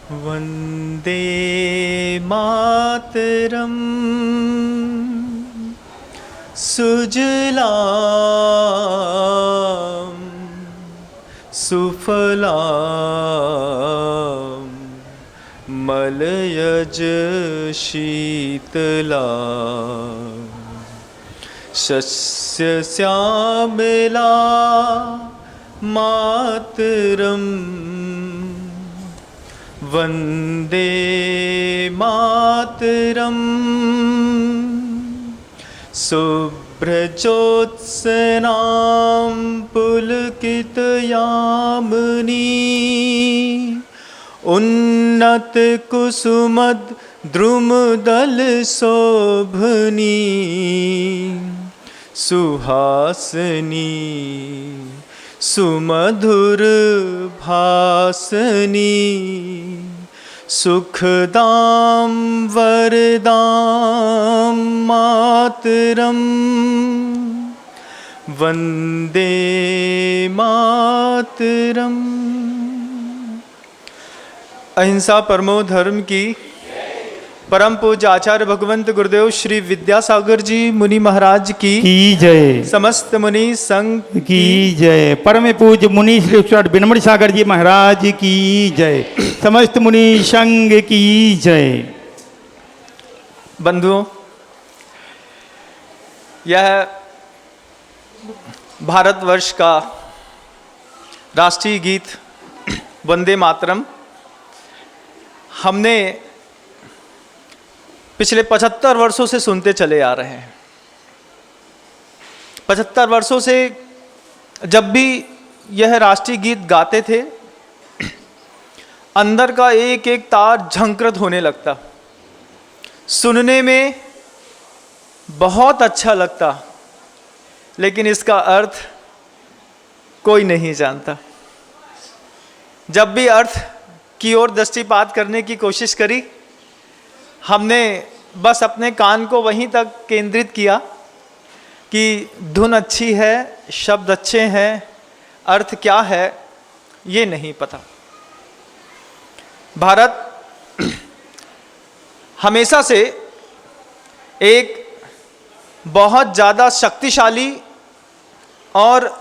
वंदे मातरम सुजलाम सुफलाम मलयज शीतलाम शस्य श्यामला मातरम वंदे मातरम शुभ्रज्योत्स्नां पुलकितयामिनी उन्नतकुसुमद्रुमदलशोभनी सुहासिनी सुमधुर भासनी सुखदां वरदां मातरम वंदे मातरम। अहिंसा परमो धर्म की परम पूज्य आचार्य भगवंत गुरुदेव श्री विद्यासागर जी मुनि महाराज की जय। समस्त मुनि संघ की जय। परम पूज्य मुनि श्री विनम्र सागर जी महाराज की जय। समस्त मुनि संघ की जय। बंधुओं, यह भारतवर्ष का राष्ट्रीय गीत वंदे मातरम हमने पिछले 75 वर्षों से सुनते चले आ रहे हैं। 75 वर्षों से जब भी यह राष्ट्रीय गीत गाते थे, अंदर का एक एक तार झंकृत होने लगता, सुनने में बहुत अच्छा लगता, लेकिन इसका अर्थ कोई नहीं जानता। जब भी अर्थ की ओर दृष्टिपात करने की कोशिश करी, हमने बस अपने कान को वहीं तक केंद्रित किया कि धुन अच्छी है, शब्द अच्छे हैं, अर्थ क्या है ये नहीं पता। भारत हमेशा से एक बहुत ज़्यादा शक्तिशाली और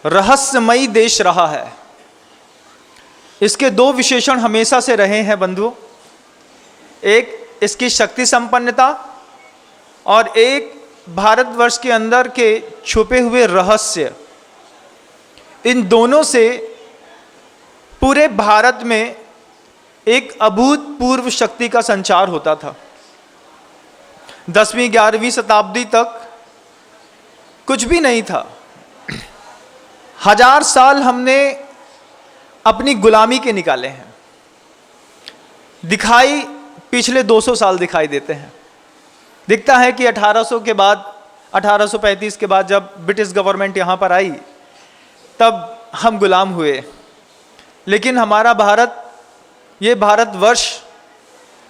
रहस्यमयी देश रहा है। इसके दो विशेषण हमेशा से रहे हैं बंधुओं, एक इसकी शक्ति संपन्नता और एक भारतवर्ष के अंदर के छुपे हुए रहस्य। इन दोनों से पूरे भारत में एक अभूतपूर्व शक्ति का संचार होता था। 10वीं 11वीं शताब्दी तक कुछ भी नहीं था। 1000 साल हमने अपनी गुलामी के निकाले हैं। दिखाई पिछले 200 साल दिखाई देते हैं। दिखता है कि 1800 के बाद 1835 के बाद जब ब्रिटिश गवर्नमेंट यहाँ पर आई तब हम गुलाम हुए, लेकिन हमारा भारत, ये भारतवर्ष,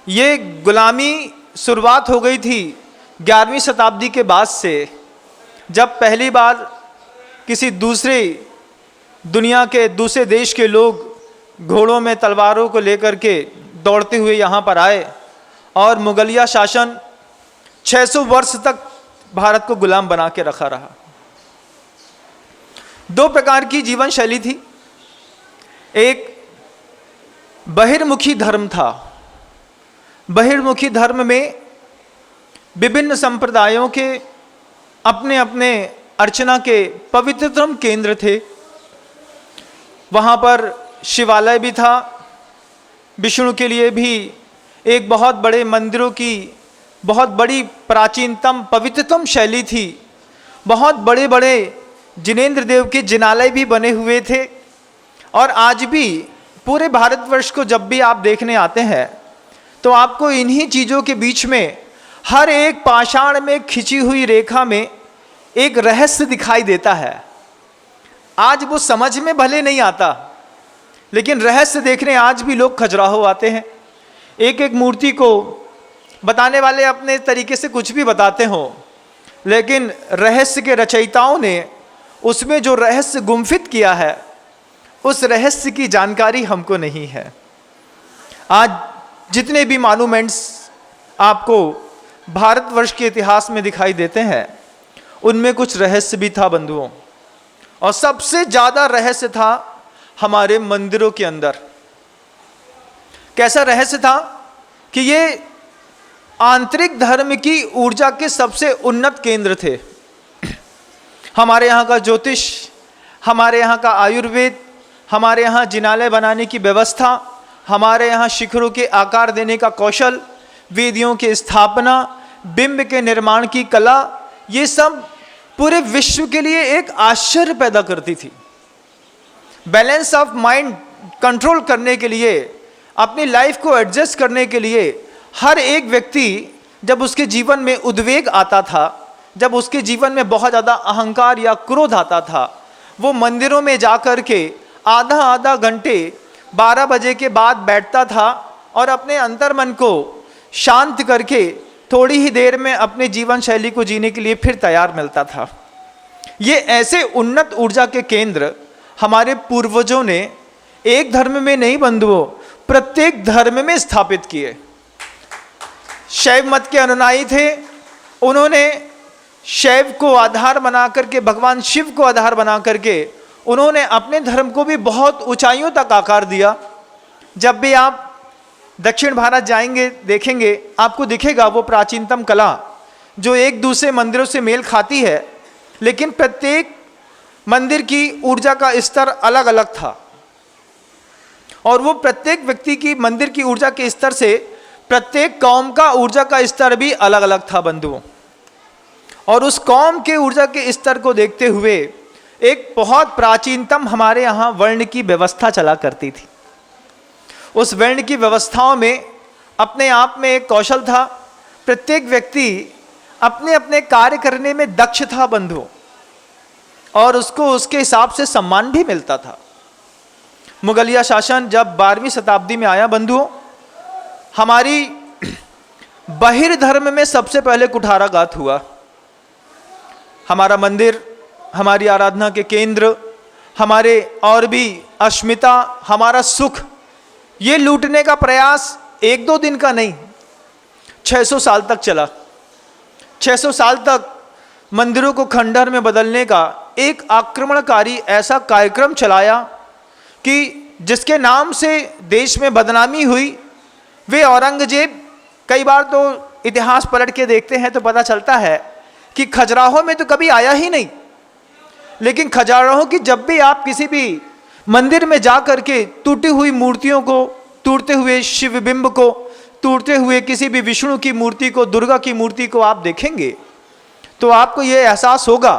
ये गुलामी शुरुआत हो गई थी 11वीं शताब्दी के बाद से, जब पहली बार किसी दूसरे दुनिया के दूसरे देश के लोग घोड़ों में तलवारों को लेकर के दौड़ते हुए यहाँ पर आए और मुगलिया शासन 600 वर्ष तक भारत को गुलाम बना के रखा रहा। दो प्रकार की जीवन शैली थी। एक बहिर्मुखी धर्म था। बहिर्मुखी धर्म में विभिन्न संप्रदायों के अपने अपने अर्चना के पवित्रतम केंद्र थे। वहाँ पर शिवालय भी था, विष्णु के लिए भी एक बहुत बड़े मंदिरों की बहुत बड़ी प्राचीनतम पवित्रतम शैली थी। बहुत बड़े बड़े जिनेंद्र देव के जिनालय भी बने हुए थे। और आज भी पूरे भारतवर्ष को जब भी आप देखने आते हैं तो आपको इन्हीं चीज़ों के बीच में हर एक पाषाण में खिंची हुई रेखा में एक रहस्य दिखाई देता है। आज वो समझ में भले नहीं आता, लेकिन रहस्य देखने आज भी लोग खजुराहो आते हैं। एक एक मूर्ति को बताने वाले अपने तरीके से कुछ भी बताते हों, लेकिन रहस्य के रचयिताओं ने उसमें जो रहस्य गुम्फित किया है, उस रहस्य की जानकारी हमको नहीं है। आज जितने भी मॉन्यूमेंट्स आपको भारतवर्ष के इतिहास में दिखाई देते हैं, उनमें कुछ रहस्य भी था बंधुओं, और सबसे ज्यादा रहस्य था हमारे मंदिरों के अंदर। कैसा रहस्य था कि ये आंतरिक धर्म की ऊर्जा के सबसे उन्नत केंद्र थे। हमारे यहाँ का ज्योतिष, हमारे यहाँ का आयुर्वेद, हमारे यहाँ जिनालय बनाने की व्यवस्था, हमारे यहाँ शिखरों के आकार देने का कौशल, वेदियों की स्थापना, बिंब के निर्माण की कला, ये सब पूरे विश्व के लिए एक आश्चर्य पैदा करती थी। बैलेंस ऑफ माइंड कंट्रोल करने के लिए, अपनी लाइफ को एडजस्ट करने के लिए, हर एक व्यक्ति जब उसके जीवन में उद्वेग आता था, जब उसके जीवन में बहुत ज़्यादा अहंकार या क्रोध आता था, वो मंदिरों में जाकर के आधा घंटे 12 बजे के बाद बैठता था और अपने अंतर्मन को शांत करके थोड़ी ही देर में अपने जीवन शैली को जीने के लिए फिर तैयार मिलता था। ये ऐसे उन्नत ऊर्जा के केंद्र हमारे पूर्वजों ने एक धर्म में नहीं बंधुओं, प्रत्येक धर्म में स्थापित किए। शैव मत के अनुयायी थे, उन्होंने शैव को आधार बना करके, भगवान शिव को आधार बना करके उन्होंने अपने धर्म को भी बहुत ऊंचाइयों तक आकार दिया। जब भी आप दक्षिण भारत जाएंगे, देखेंगे, आपको दिखेगा वो प्राचीनतम कला जो एक दूसरे मंदिरों से मेल खाती है, लेकिन प्रत्येक मंदिर की ऊर्जा का स्तर अलग अलग था, और वो प्रत्येक व्यक्ति की मंदिर की ऊर्जा के स्तर से प्रत्येक कौम का ऊर्जा का स्तर भी अलग अलग था बंधुओं। और उस कौम के ऊर्जा के स्तर को देखते हुए एक बहुत प्राचीनतम हमारे यहाँ वर्ण की व्यवस्था चला करती थी। उस वर्ण की व्यवस्थाओं में अपने आप में एक कौशल था। प्रत्येक व्यक्ति अपने अपने कार्य करने में दक्ष था बंधुओं, और उसको उसके हिसाब से सम्मान भी मिलता था। मुगलिया शासन जब 12वीं शताब्दी में आया बंधुओं, हमारी बहिर्धर्म में सबसे पहले कुठाराघात हुआ। हमारा मंदिर, हमारी आराधना के केंद्र, हमारे और भी अस्मिता, हमारा सुख, ये लूटने का प्रयास 1-2 दिन का नहीं, 600 साल तक चला। 600 साल तक मंदिरों को खंडहर में बदलने का एक आक्रमणकारी ऐसा कार्यक्रम चलाया कि जिसके नाम से देश में बदनामी हुई। वे औरंगजेब, कई बार तो इतिहास पलट के देखते हैं तो पता चलता है कि खजुराहो में तो कभी आया ही नहीं, लेकिन खजुराहो की जब भी आप किसी भी मंदिर में जा करके टूटी हुई मूर्तियों को, टूटते हुए शिव बिंब को, टूटते हुए किसी भी विष्णु की मूर्ति को, दुर्गा की मूर्ति को आप देखेंगे तो आपको ये एहसास होगा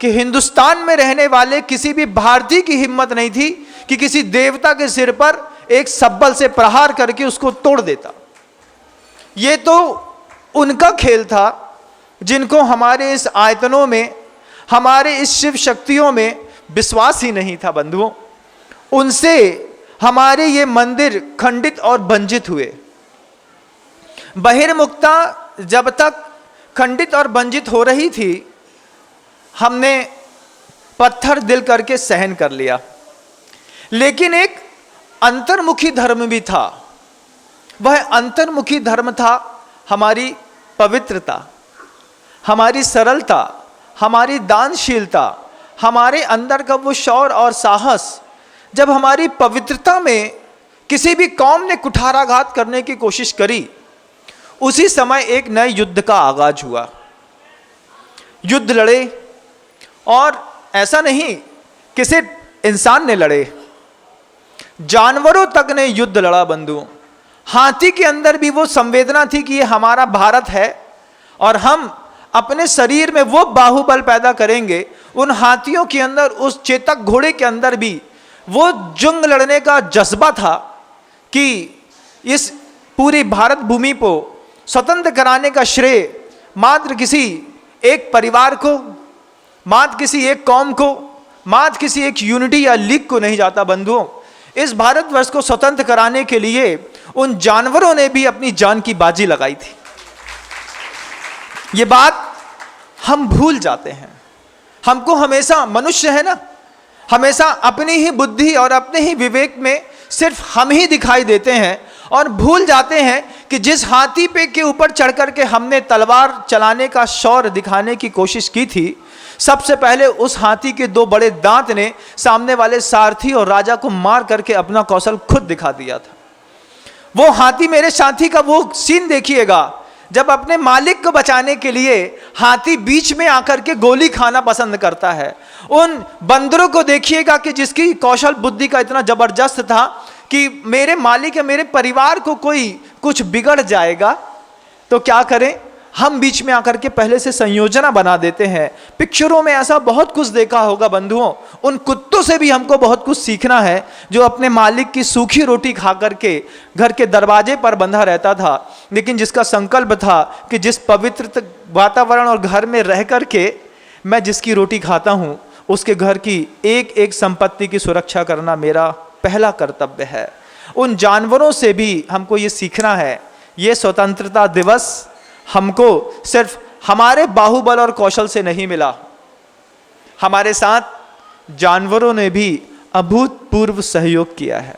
कि हिंदुस्तान में रहने वाले किसी भी भारतीय की हिम्मत नहीं थी कि किसी देवता के सिर पर एक सब्बल से प्रहार करके उसको तोड़ देता। ये तो उनका खेल था जिनको हमारे इस आयतनों में, हमारे इस शिव शक्तियों में विश्वास ही नहीं था बंधुओं। उनसे हमारे ये मंदिर खंडित और भंजित हुए। बहिर्मुखता जब तक खंडित और भंजित हो रही थी, हमने पत्थर दिल करके सहन कर लिया। लेकिन एक अंतर्मुखी धर्म भी था। वह अंतर्मुखी धर्म था हमारी पवित्रता, हमारी सरलता, हमारी दानशीलता, हमारे अंदर का वो शौर्य और साहस। जब हमारी पवित्रता में किसी भी कौम ने कुठाराघात करने की कोशिश करी, उसी समय एक नए युद्ध का आगाज हुआ। युद्ध लड़े, और ऐसा नहीं कि सिर्फ इंसान ने लड़े, जानवरों तक ने युद्ध लड़ा बंधुओं। हाथी के अंदर भी वो संवेदना थी कि ये हमारा भारत है और हम अपने शरीर में वो बाहुबल पैदा करेंगे। उन हाथियों के अंदर, उस चेतक घोड़े के अंदर भी वो जंग लड़ने का जज्बा था कि इस पूरी भारत भूमि को स्वतंत्र कराने का श्रेय मात्र किसी एक परिवार को, मात्र किसी एक कौम को, मात्र किसी एक यूनिटी या लीग को नहीं जाता बंधुओं। इस भारतवर्ष को स्वतंत्र कराने के लिए उन जानवरों ने भी अपनी जान की बाजी लगाई थी। ये बात हम भूल जाते हैं। हमको हमेशा, मनुष्य है ना, हमेशा अपनी ही बुद्धि और अपने ही विवेक में सिर्फ हम ही दिखाई देते हैं, और भूल जाते हैं कि जिस हाथी पे के ऊपर चढ़ करके हमने तलवार चलाने का शौर्य दिखाने की कोशिश की थी, सबसे पहले उस हाथी के 2 बड़े दांत ने सामने वाले सारथी और राजा को मार करके अपना कौशल खुद दिखा दिया था। वो हाथी, मेरे साथी का वो सीन देखिएगा, जब अपने मालिक को बचाने के लिए हाथी बीच में आकर के गोली खाना पसंद करता है। उन बंदरों को देखिएगा कि जिसकी कौशल बुद्धि का इतना जबरदस्त था कि मेरे मालिक या मेरे परिवार को कोई कुछ बिगड़ जाएगा तो क्या करें, हम बीच में आकर के पहले से संयोजना बना देते हैं। पिक्चरों में ऐसा बहुत कुछ देखा होगा बंधुओं। उन कुत्तों से भी हमको बहुत कुछ सीखना है जो अपने मालिक की सूखी रोटी खा करके घर के दरवाजे पर बंधा रहता था, लेकिन जिसका संकल्प था कि जिस पवित्र वातावरण और घर में रह करके मैं जिसकी रोटी खाता हूं उसके घर की एक एक संपत्ति की सुरक्षा करना मेरा पहला कर्तव्य है। उन जानवरों से भी हमको ये सीखना है। ये स्वतंत्रता दिवस हमको सिर्फ हमारे बाहुबल और कौशल से नहीं मिला, हमारे साथ जानवरों ने भी अभूतपूर्व सहयोग किया है।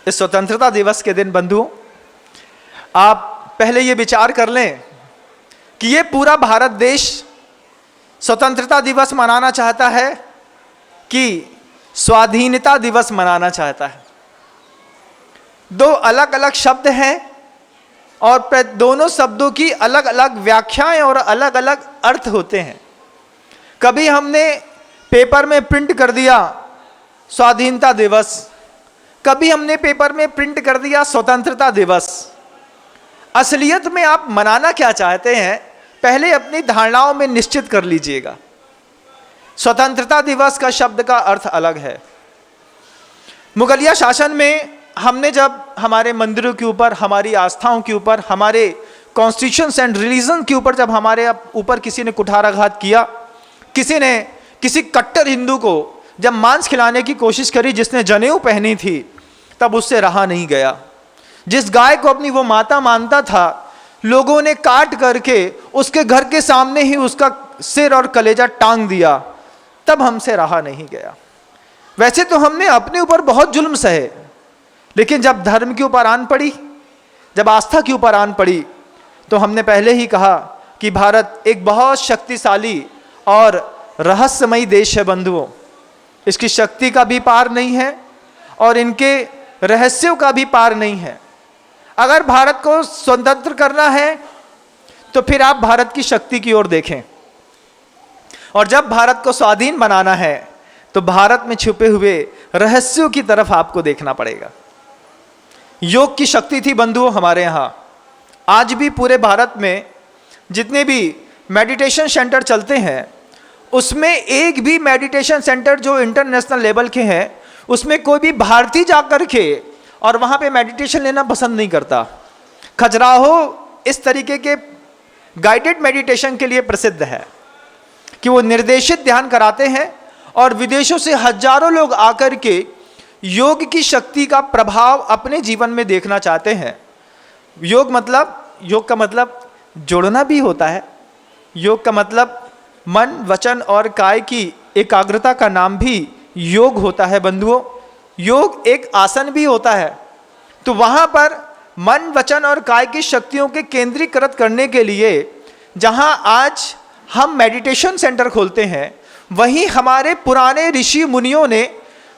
इस स्वतंत्रता दिवस के दिन बंधुओं, आप पहले ये विचार कर लें कि ये पूरा भारत देश स्वतंत्रता दिवस मनाना चाहता है कि स्वाधीनता दिवस मनाना चाहता है। 2 अलग अलग शब्द हैं और दोनों शब्दों की अलग अलग व्याख्याएं और अलग अलग अर्थ होते हैं। कभी हमने पेपर में प्रिंट कर दिया स्वाधीनता दिवस, कभी हमने पेपर में प्रिंट कर दिया स्वतंत्रता दिवस। असलियत में आप मनाना क्या चाहते हैं, पहले अपनी धारणाओं में निश्चित कर लीजिएगा। स्वतंत्रता दिवस का शब्द का अर्थ अलग है। मुगलिया शासन में हमने जब हमारे मंदिरों के ऊपर, हमारी आस्थाओं के ऊपर, हमारे कॉन्स्टिट्यूशंस एंड रिलीजन के ऊपर जब हमारे ऊपर किसी ने कुठाराघात किया, किसी ने किसी कट्टर हिंदू को जब मांस खिलाने की कोशिश करी जिसने जनेऊ पहनी थी, तब उससे रहा नहीं गया। जिस गाय को अपनी वो माता मानता था, लोगों ने काट करके उसके घर के सामने ही उसका सिर और कलेजा टांग दिया, तब हमसे रहा नहीं गया। वैसे तो हमने अपने ऊपर बहुत जुल्म सहे, लेकिन जब धर्म के ऊपर आन पड़ी, जब आस्था के ऊपर आन पड़ी, तो हमने पहले ही कहा कि भारत एक बहुत शक्तिशाली और रहस्यमयी देश है बंधुओं। इसकी शक्ति का भी पार नहीं है और इनके रहस्यों का भी पार नहीं है। अगर भारत को स्वतंत्र करना है तो फिर आप भारत की शक्ति की ओर देखें, और जब भारत को स्वाधीन बनाना है तो भारत में छुपे हुए रहस्यों की तरफ आपको देखना पड़ेगा। योग की शक्ति थी बंधुओं हमारे यहाँ। आज भी पूरे भारत में जितने भी मेडिटेशन सेंटर चलते हैं, उसमें एक भी मेडिटेशन सेंटर जो इंटरनेशनल लेवल के हैं, उसमें कोई भी भारतीय जाकर के और वहाँ पे मेडिटेशन लेना पसंद नहीं करता। खजुराहो इस तरीके के गाइडेड मेडिटेशन के लिए प्रसिद्ध है कि वो निर्देशित ध्यान कराते हैं और विदेशों से हजारों लोग आकर के योग की शक्ति का प्रभाव अपने जीवन में देखना चाहते हैं। योग का मतलब जोड़ना भी होता है। योग का मतलब मन, वचन और काय की एकाग्रता का नाम भी योग होता है बंधुओं। योग एक आसन भी होता है। तो वहाँ पर मन, वचन और काय की शक्तियों के केंद्रीकृत करने के लिए जहाँ आज हम मेडिटेशन सेंटर खोलते हैं, वहीं हमारे पुराने ऋषि मुनियों ने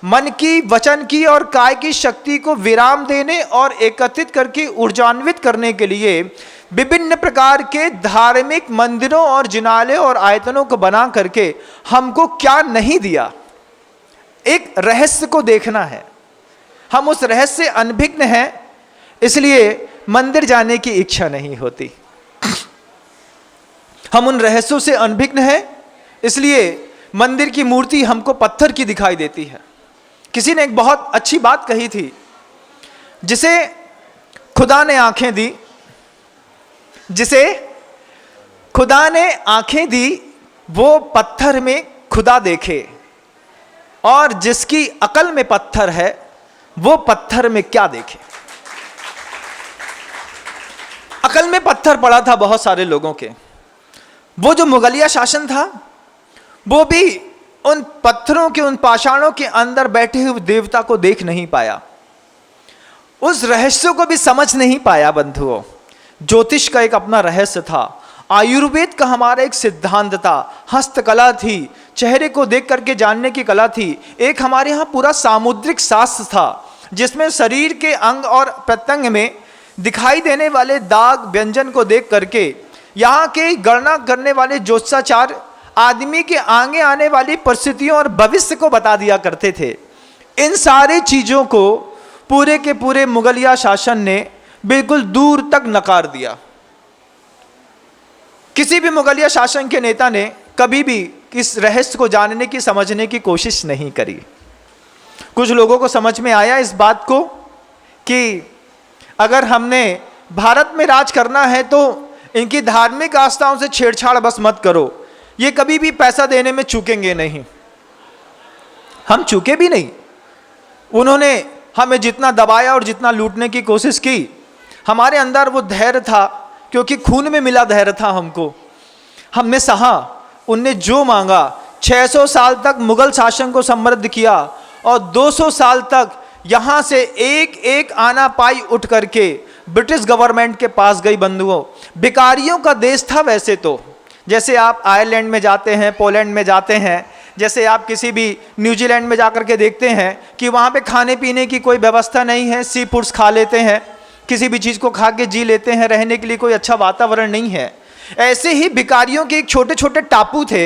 मन की, वचन की और काय की शक्ति को विराम देने और एकत्रित करके ऊर्जान्वित करने के लिए विभिन्न प्रकार के धार्मिक मंदिरों और जिनालयों और आयतनों को बना करके हमको क्या नहीं दिया। एक रहस्य को देखना है। हम उस रहस्य से अनभिज्ञ हैं, इसलिए मंदिर जाने की इच्छा नहीं होती। हम उन रहस्यों से अनभिज्ञ हैं, इसलिए मंदिर की मूर्ति हमको पत्थर की दिखाई देती है। किसी ने एक बहुत अच्छी बात कही थी, जिसे खुदा ने आंखें दी, जिसे खुदा ने आंखें दी वो पत्थर में खुदा देखे, और जिसकी अकल में पत्थर है वो पत्थर में क्या देखे। अकल में पत्थर पड़ा था बहुत सारे लोगों के। वो जो मुगलिया शासन था वो भी उन पत्थरों के, उन पाषाणों के अंदर बैठे हुए देवता को देख नहीं पाया। उस रहस्य को भी समझ नहीं पाया बंधुओं। ज्योतिष का एक अपना रहस्य था, आयुर्वेद का हमारा एक सिद्धांत था, हस्तकला थी, चेहरे को देख करके जानने की कला थी, एक हमारे यहाँ पूरा सामुद्रिक शास्त्र था जिसमें शरीर के अंग और प्रत्यंग में दिखाई देने वाले दाग व्यंजन को देख करके यहाँ के गणना करने वाले ज्योतिषाचार्य आदमी के आगे आने वाली परिस्थितियों और भविष्य को बता दिया करते थे। इन सारी चीज़ों को पूरे के पूरे मुगलिया शासन ने बिल्कुल दूर तक नकार दिया। किसी भी मुगलिया शासन के नेता ने कभी भी इस रहस्य को जानने की समझने की कोशिश नहीं करी। कुछ लोगों को समझ में आया इस बात को कि अगर हमने भारत में राज करना है तो इनकी धार्मिक आस्थाओं से छेड़छाड़ बस मत करो, ये कभी भी पैसा देने में चूकेंगे नहीं। हम चूके भी नहीं। उन्होंने हमें जितना दबाया और जितना लूटने की कोशिश की, हमारे अंदर वो धैर्य था, क्योंकि खून में मिला धैर्य था हमको। हमने सहा, उनने जो मांगा, 600 साल तक मुगल शासन को समृद्ध किया और 200 साल तक यहाँ से एक एक आना पाई उठ करके ब्रिटिश गवर्नमेंट के पास गई। बंधुओं, भिखारियों का देश था वैसे तो। जैसे आप आयरलैंड में जाते हैं, पोलैंड में जाते हैं, जैसे आप किसी भी न्यूजीलैंड में जाकर के देखते हैं कि वहाँ पे खाने पीने की कोई व्यवस्था नहीं है, सी फूड्स खा लेते हैं, किसी भी चीज़ को खा के जी लेते हैं, रहने के लिए कोई अच्छा वातावरण नहीं है। ऐसे ही भिखारियों के एक छोटे छोटे टापू थे।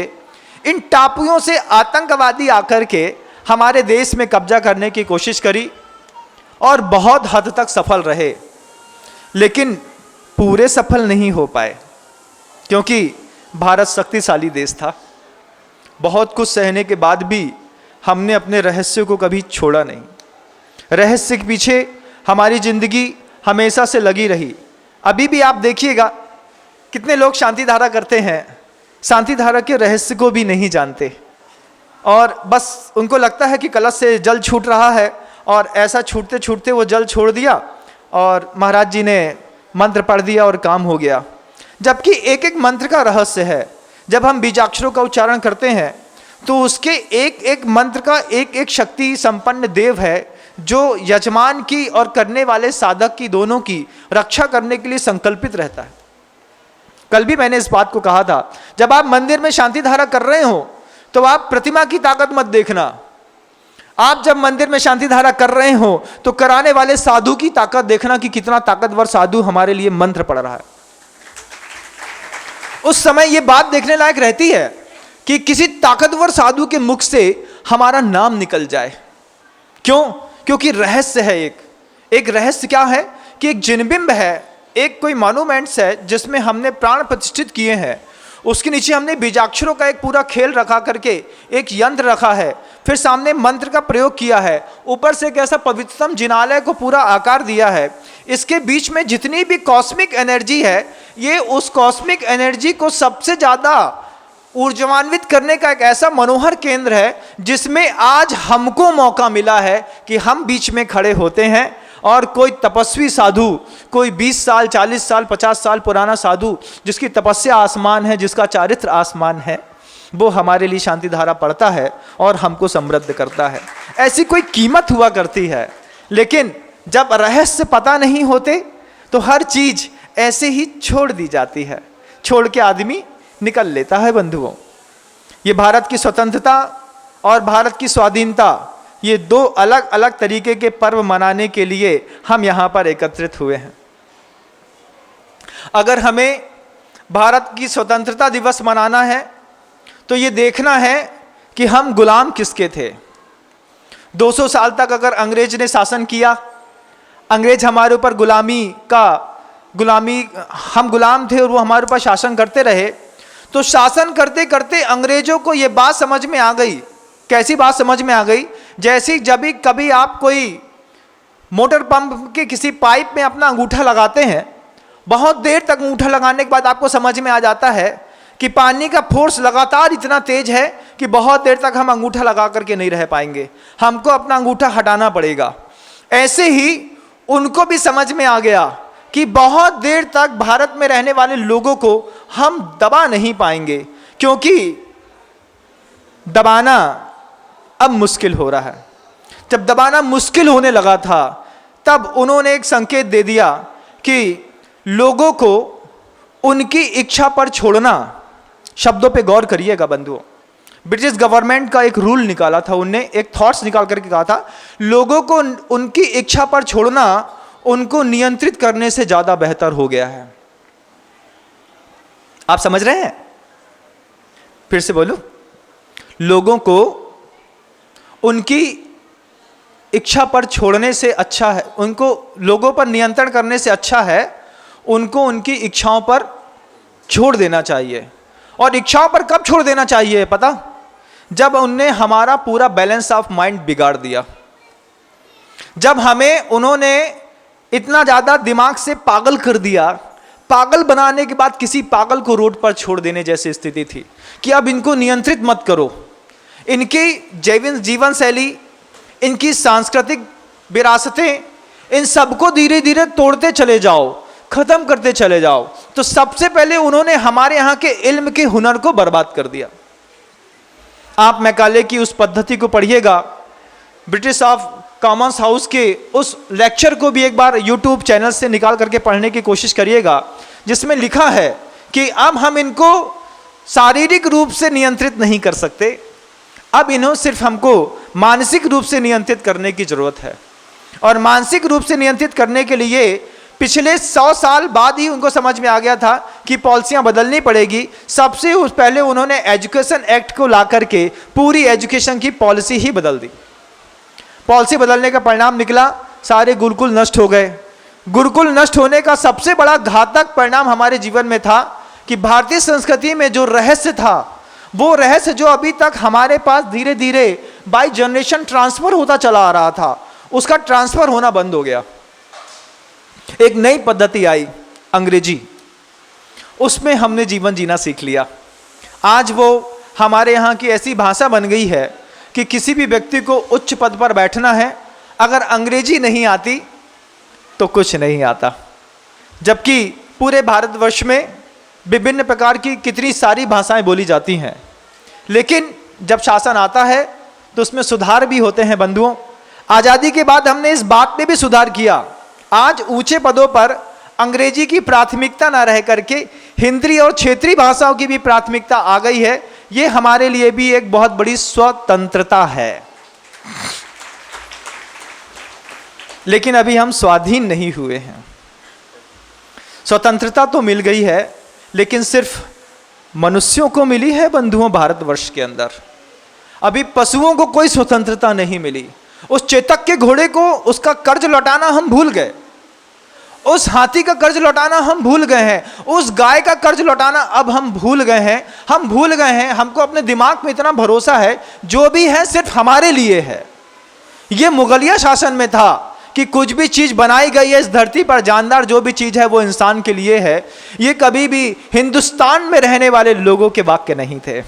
इन टापुओं से आतंकवादी आकर के हमारे देश में कब्जा करने की कोशिश करी और बहुत हद तक सफल रहे, लेकिन पूरे सफल नहीं हो पाए, क्योंकि भारत शक्तिशाली देश था। बहुत कुछ सहने के बाद भी हमने अपने रहस्य को कभी छोड़ा नहीं। रहस्य के पीछे हमारी जिंदगी हमेशा से लगी रही। अभी भी आप देखिएगा कितने लोग शांति धारा करते हैं, शांति धारा के रहस्य को भी नहीं जानते, और बस उनको लगता है कि कलश से जल छूट रहा है, और ऐसा छूटते छूटते वो जल छोड़ दिया और महाराज जी ने मंत्र पढ़ दिया और काम हो गया। जबकि एक एक मंत्र का रहस्य है। जब हम बीजाक्षरों का उच्चारण करते हैं तो उसके एक एक मंत्र का एक एक शक्ति संपन्न देव है, जो यजमान की और करने वाले साधक की दोनों की रक्षा करने के लिए संकल्पित रहता है। कल भी मैंने इस बात को कहा था, जब आप मंदिर में शांति धारा कर रहे हो तो आप प्रतिमा की ताकत मत देखना। आप जब मंदिर में शांति धारा कर रहे हो तो कराने वाले साधु की ताकत देखना कि कितना ताकतवर साधु हमारे लिए मंत्र पढ़ रहा है। उस समय यह बात देखने लायक रहती है कि किसी ताकतवर साधु के मुख से हमारा नाम निकल जाए। क्यों? क्योंकि रहस्य है। एक रहस्य क्या है कि एक जिनबिंब है, एक कोई मॉन्यूमेंट्स है जिसमें हमने प्राण प्रतिष्ठित किए हैं। उसके नीचे हमने बीजाक्षरों का एक पूरा खेल रखा करके एक यंत्र रखा है, फिर सामने मंत्र का प्रयोग किया है, ऊपर से एक ऐसा पवित्रतम जिनालय को पूरा आकार दिया है। इसके बीच में जितनी भी कॉस्मिक एनर्जी है, ये उस कॉस्मिक एनर्जी को सबसे ज़्यादा ऊर्जान्वित करने का एक ऐसा मनोहर केंद्र है, जिसमें आज हमको मौका मिला है कि हम बीच में खड़े होते हैं और कोई तपस्वी साधु, कोई 20 साल 40 साल 50 साल पुराना साधु जिसकी तपस्या आसमान है, जिसका चारित्र आसमान है, वो हमारे लिए शांति धारा पढ़ता है और हमको समृद्ध करता है। ऐसी कोई कीमत हुआ करती है। लेकिन जब रहस्य पता नहीं होते तो हर चीज ऐसे ही छोड़ दी जाती है, छोड़ के आदमी निकल लेता है। बंधुओं, ये भारत की स्वतंत्रता और भारत की स्वाधीनता, ये दो अलग अलग तरीके के पर्व मनाने के लिए हम यहाँ पर एकत्रित हुए हैं। अगर हमें भारत की स्वतंत्रता दिवस मनाना है तो ये देखना है कि हम गुलाम किसके थे। 200 साल तक अगर अंग्रेज ने शासन किया, अंग्रेज हमारे ऊपर हम गुलाम थे और वो हमारे ऊपर शासन करते रहे, तो शासन करते करते अंग्रेजों को ये बात समझ में आ गई। कैसी बात समझ में आ गई? जैसे जब भी कभी आप कोई मोटर पंप के किसी पाइप में अपना अंगूठा लगाते हैं, बहुत देर तक अंगूठा लगाने के बाद आपको समझ में आ जाता है कि पानी का फोर्स लगातार इतना तेज है कि बहुत देर तक हम अंगूठा लगा करके नहीं रह पाएंगे, हमको अपना अंगूठा हटाना पड़ेगा। ऐसे ही उनको भी समझ में आ गया कि बहुत देर तक भारत में रहने वाले लोगों को हम दबा नहीं पाएंगे, क्योंकि दबाना अब मुश्किल हो रहा है। जब दबाना मुश्किल होने लगा था, तब उन्होंने एक संकेत दे दिया कि लोगों को उनकी इच्छा पर छोड़ना। शब्दों पे गौर करिएगा बंधुओं, ब्रिटिश गवर्नमेंट का एक रूल निकाला था, उनने एक थॉट्स निकाल करके कहा था, लोगों को उनकी इच्छा पर छोड़ना उनको नियंत्रित करने से ज्यादा बेहतर हो गया है। आप समझ रहे हैं? फिर से बोलूं, लोगों को उनकी इच्छा पर छोड़ने से अच्छा है, उनको लोगों पर नियंत्रण करने से अच्छा है उनको उनकी इच्छाओं पर छोड़ देना चाहिए। और इच्छाओं पर कब छोड़ देना चाहिए पता? जब उनने हमारा पूरा बैलेंस ऑफ माइंड बिगाड़ दिया, जब हमें उन्होंने इतना ज्यादा दिमाग से पागल कर दिया, पागल बनाने के बाद किसी पागल को रोड पर छोड़ देने जैसी स्थिति थी कि अब इनको नियंत्रित मत करो, इनकी जीवन शैली, इनकी सांस्कृतिक विरासतें, इन सबको धीरे धीरे तोड़ते चले जाओ, खत्म करते चले जाओ। तो सबसे पहले उन्होंने हमारे यहां के इल्म के हुनर को बर्बाद कर दिया। आप मैकाले की उस पद्धति को पढ़िएगा, ब्रिटिश ऑफ कॉमन्स हाउस के उस लेक्चर को भी एक बार यूट्यूब चैनल से निकाल करके पढ़ने की कोशिश करिएगा, जिसमें लिखा है कि अब हम इनको शारीरिक रूप से नियंत्रित नहीं कर सकते, अब इन्हें सिर्फ हमको मानसिक रूप से नियंत्रित करने की जरूरत है। और मानसिक रूप से नियंत्रित करने के लिए पिछले 100 साल बाद ही उनको समझ में आ गया था कि पॉलिसियां बदलनी पड़ेगी। सबसे पहले उन्होंने एजुकेशन एक्ट को ला करके पूरी एजुकेशन की पॉलिसी ही बदल दी। पॉलिसी बदलने का परिणाम निकला, सारे गुरुकुल नष्ट हो गए। गुरुकुल नष्ट होने का सबसे बड़ा घातक परिणाम हमारे जीवन में था कि भारतीय संस्कृति में जो रहस्य था, वो रहस्य जो अभी तक हमारे पास धीरे धीरे बाय जनरेशन ट्रांसफर होता चला आ रहा था, उसका ट्रांसफर होना बंद हो गया। एक नई पद्धति आई, अंग्रेजी, उसमें हमने जीवन जीना सीख लिया। आज वो हमारे यहाँ की ऐसी भाषा बन गई है कि किसी भी व्यक्ति को उच्च पद पर बैठना है, अगर अंग्रेजी नहीं आती तो कुछ नहीं आता। जबकि पूरे भारतवर्ष में विभिन्न प्रकार की कितनी सारी भाषाएं बोली जाती हैं, लेकिन जब शासन आता है तो उसमें सुधार भी होते हैं बंधुओं। आज़ादी के बाद हमने इस बात में भी सुधार किया। आज ऊंचे पदों पर अंग्रेजी की प्राथमिकता न रह करके हिंदी और क्षेत्रीय भाषाओं की भी प्राथमिकता आ गई है। ये हमारे लिए भी एक बहुत बड़ी स्वतंत्रता है। लेकिन अभी हम स्वाधीन नहीं हुए हैं। स्वतंत्रता तो मिल गई है, लेकिन सिर्फ मनुष्यों को मिली है बंधुओं भारतवर्ष के अंदर। अभी पशुओं को कोई स्वतंत्रता नहीं मिली। उस चेतक के घोड़े को उसका कर्ज लौटाना हम भूल गए, उस हाथी का कर्ज लौटाना हम भूल गए हैं, उस गाय का कर्ज लौटाना अब हम भूल गए हैं। हम भूल गए हैं, हमको अपने दिमाग में इतना भरोसा है जो भी है सिर्फ हमारे लिए है। ये मुगलिया शासन में था कि कुछ भी चीज बनाई गई है इस धरती पर, जानदार जो भी चीज है वो इंसान के लिए है। ये कभी भी हिंदुस्तान में रहने वाले लोगों के वाक्य नहीं थे,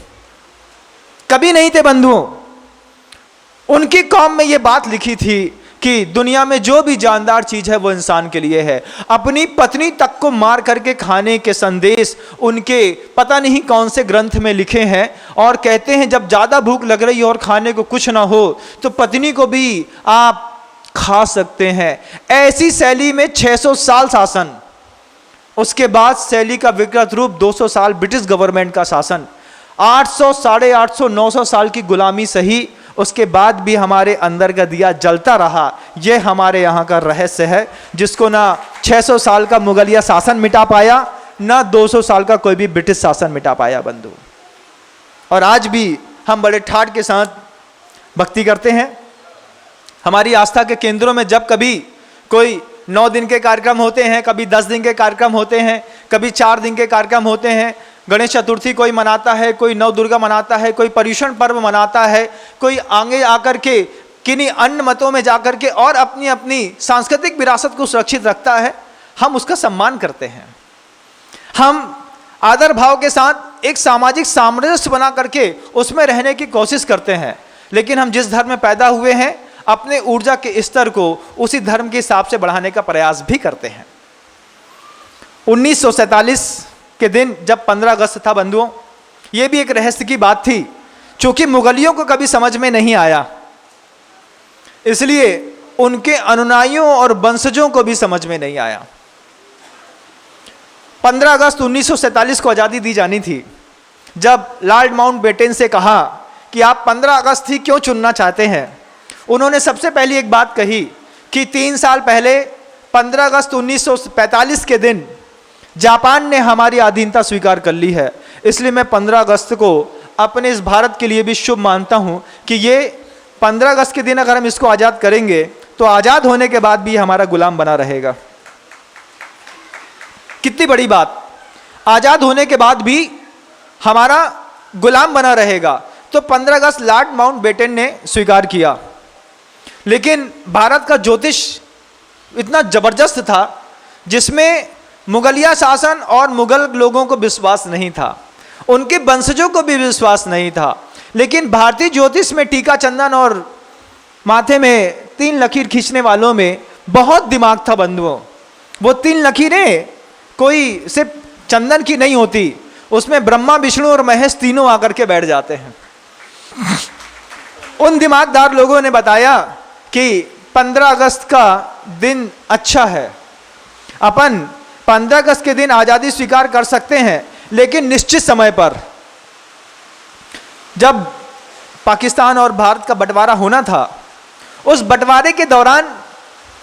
कभी नहीं थे बंधुओं। उनकी कौम में ये बात लिखी थी कि दुनिया में जो भी जानदार चीज है वो इंसान के लिए है। अपनी पत्नी तक को मार करके खाने के संदेश उनके पता नहीं कौन से ग्रंथ में लिखे हैं, और कहते हैं जब ज्यादा भूख लग रही हो और खाने को कुछ ना हो तो पत्नी को भी आप खा सकते हैं। ऐसी शैली में 600 साल शासन, उसके बाद शैली का विकृत रूप 200 साल ब्रिटिश गवर्नमेंट का शासन, 800, 850, 900 साल की गुलामी सही, उसके बाद भी हमारे अंदर का दिया जलता रहा। यह हमारे यहाँ का रहस्य है, जिसको ना 600 साल का मुगलिया शासन मिटा पाया, ना 200 साल का कोई भी ब्रिटिश शासन मिटा पाया बंधु। और आज भी हम बड़े ठाठ के साथ भक्ति करते हैं। हमारी आस्था के केंद्रों में जब कभी कोई 9 दिन के कार्यक्रम होते हैं, कभी 10 दिन के कार्यक्रम होते हैं, कभी 4 दिन के कार्यक्रम होते हैं, गणेश चतुर्थी कोई मनाता है, कोई नव दुर्गा मनाता है, कोई पर्युषण पर्व मनाता है, कोई आगे आकर के किन्हीं अन्य मतों में जाकर के और अपनी अपनी सांस्कृतिक विरासत को सुरक्षित रखता है, हम उसका सम्मान करते हैं। हम आदर भाव के साथ एक सामाजिक सामंजस्य बना करके उसमें रहने की कोशिश करते हैं। लेकिन हम जिस धर्म में पैदा हुए हैं, अपने ऊर्जा के स्तर को उसी धर्म के हिसाब से बढ़ाने का प्रयास भी करते हैं। 1947 के दिन जब 15 अगस्त था बंधुओं, यह भी एक रहस्य की बात थी, क्योंकि मुगलियों को कभी समझ में नहीं आया, इसलिए उनके अनुयायियों और वंशजों को भी समझ में नहीं आया। 15 अगस्त 1947 को आज़ादी दी जानी थी। जब लॉर्ड माउंटबेटन से कहा कि आप 15 अगस्त ही क्यों चुनना चाहते हैं, उन्होंने सबसे पहली एक बात कही कि 3 साल पहले 15 अगस्त 1945 के दिन जापान ने हमारी अधीनता स्वीकार कर ली है, इसलिए मैं 15 अगस्त को अपने इस भारत के लिए भी शुभ मानता हूं कि ये 15 अगस्त के दिन अगर हम इसको आज़ाद करेंगे तो आज़ाद होने के बाद भी हमारा गुलाम बना रहेगा। कितनी बड़ी बात, आज़ाद होने के बाद भी हमारा गुलाम बना रहेगा। तो 15 अगस्त लॉर्ड माउंटबेटन ने स्वीकार किया। लेकिन भारत का ज्योतिष इतना जबरदस्त था जिसमें मुगलिया शासन और मुगल लोगों को विश्वास नहीं था, उनके वंशजों को भी विश्वास नहीं था। लेकिन भारतीय ज्योतिष में टीका चंदन और माथे में 3 लकीर खींचने वालों में बहुत दिमाग था बंधुओं। वो 3 लकीरें कोई सिर्फ चंदन की नहीं होती, उसमें ब्रह्मा विष्णु और महेश तीनों आकर के बैठ जाते हैं। उन दिमागदार लोगों ने बताया कि 15 अगस्त का दिन अच्छा है, अपन 15 अगस्त के दिन आज़ादी स्वीकार कर सकते हैं, लेकिन निश्चित समय पर। जब पाकिस्तान और भारत का बंटवारा होना था, उस बंटवारे के दौरान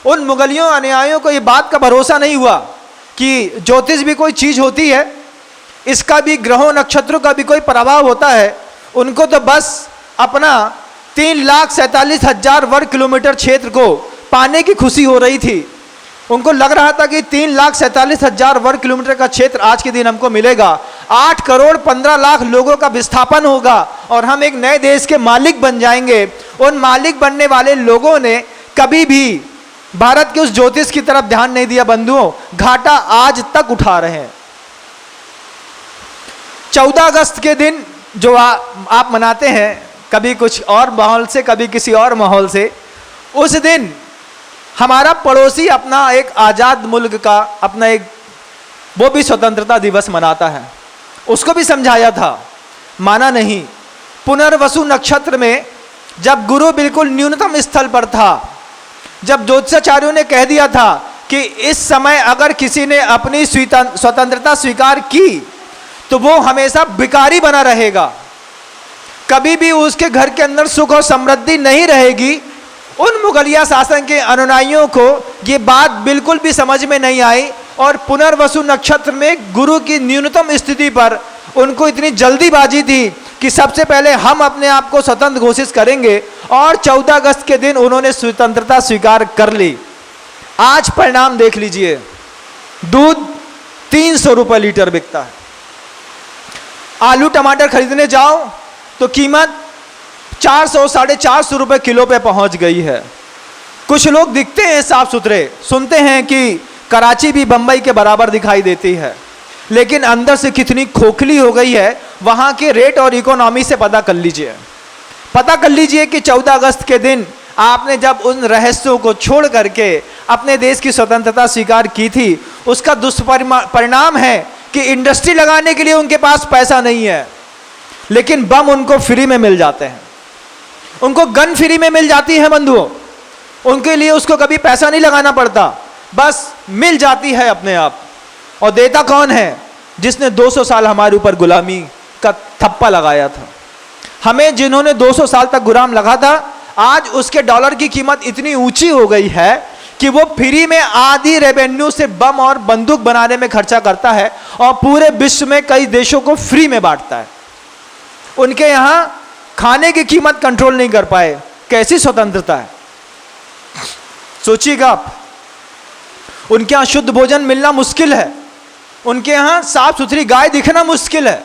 उन मुगलियों अनुयायियों को ये बात का भरोसा नहीं हुआ कि ज्योतिष भी कोई चीज़ होती है, इसका भी ग्रहों नक्षत्रों का भी कोई प्रभाव होता है। उनको तो बस अपना 3,47,000 वर्ग किलोमीटर क्षेत्र को पाने की खुशी हो रही थी। उनको लग रहा था कि 3,47,000 वर्ग किलोमीटर का क्षेत्र आज के दिन हमको मिलेगा, 8 करोड़ 15 लाख लोगों का विस्थापन होगा और हम एक नए देश के मालिक बन जाएंगे। उन मालिक बनने वाले लोगों ने कभी भी भारत के उस ज्योतिष की तरफ ध्यान नहीं दिया बंधुओं, घाटा आज तक उठा रहे हैं। 14 अगस्त के दिन जो आप मनाते हैं, कभी कुछ और माहौल से कभी किसी और माहौल से, उस दिन हमारा पड़ोसी अपना एक आज़ाद मुल्क का अपना एक वो भी स्वतंत्रता दिवस मनाता है। उसको भी समझाया था, माना नहीं। पुनर्वसु नक्षत्र में जब गुरु बिल्कुल न्यूनतम स्थल पर था, जब ज्योतिषाचार्यों ने कह दिया था कि इस समय अगर किसी ने अपनी स्वतंत्रता स्वीकार की तो वो हमेशा भिखारी बना रहेगा, कभी भी उसके घर के अंदर सुख और समृद्धि नहीं रहेगी। उन मुगलिया शासन के अनुयायियों को ये बात बिल्कुल भी समझ में नहीं आई और पुनर्वसु नक्षत्र में गुरु की न्यूनतम स्थिति पर उनको इतनी जल्दीबाजी थी कि सबसे पहले हम अपने आप को स्वतंत्र घोषित करेंगे और 14 अगस्त के दिन उन्होंने स्वतंत्रता स्वीकार कर ली। आज परिणाम देख लीजिए, दूध 300 रुपये लीटर बिकता है। आलू टमाटर खरीदने जाओ तो कीमत 400 450 रुपये किलो पे पहुंच गई है। कुछ लोग दिखते हैं साफ सुथरे, सुनते हैं कि कराची भी बंबई के बराबर दिखाई देती है, लेकिन अंदर से कितनी खोखली हो गई है वहाँ के रेट और इकोनॉमी से पता कर लीजिए। पता कर लीजिए कि 14 अगस्त के दिन आपने जब उन रहस्यों को छोड़ करके अपने देश की स्वतंत्रता स्वीकार की थी, उसका दुष्परिणाम है कि इंडस्ट्री लगाने के लिए उनके पास पैसा नहीं है, लेकिन बम उनको फ्री में मिल जाते हैं, उनको गन फ्री में मिल जाती है बंधुओं। उनके लिए उसको कभी पैसा नहीं लगाना पड़ता, बस मिल जाती है अपने आप। और देता कौन है? जिसने 200 साल हमारे ऊपर गुलामी का थप्पा लगाया था। हमें जिन्होंने 200 साल तक गुलाम लगा था, आज उसके डॉलर की कीमत इतनी ऊंची हो गई है कि वो फ्री में आधी रेवेन्यू से बम और बंदूक बनाने में खर्चा करता है और पूरे विश्व में कई देशों को फ्री में बांटता है। उनके यहाँ खाने की कीमत कंट्रोल नहीं कर पाए, कैसी स्वतंत्रता है सोचिएगा आप। उनके यहाँ शुद्ध भोजन मिलना मुश्किल है, उनके यहाँ साफ सुथरी गाय दिखना मुश्किल है,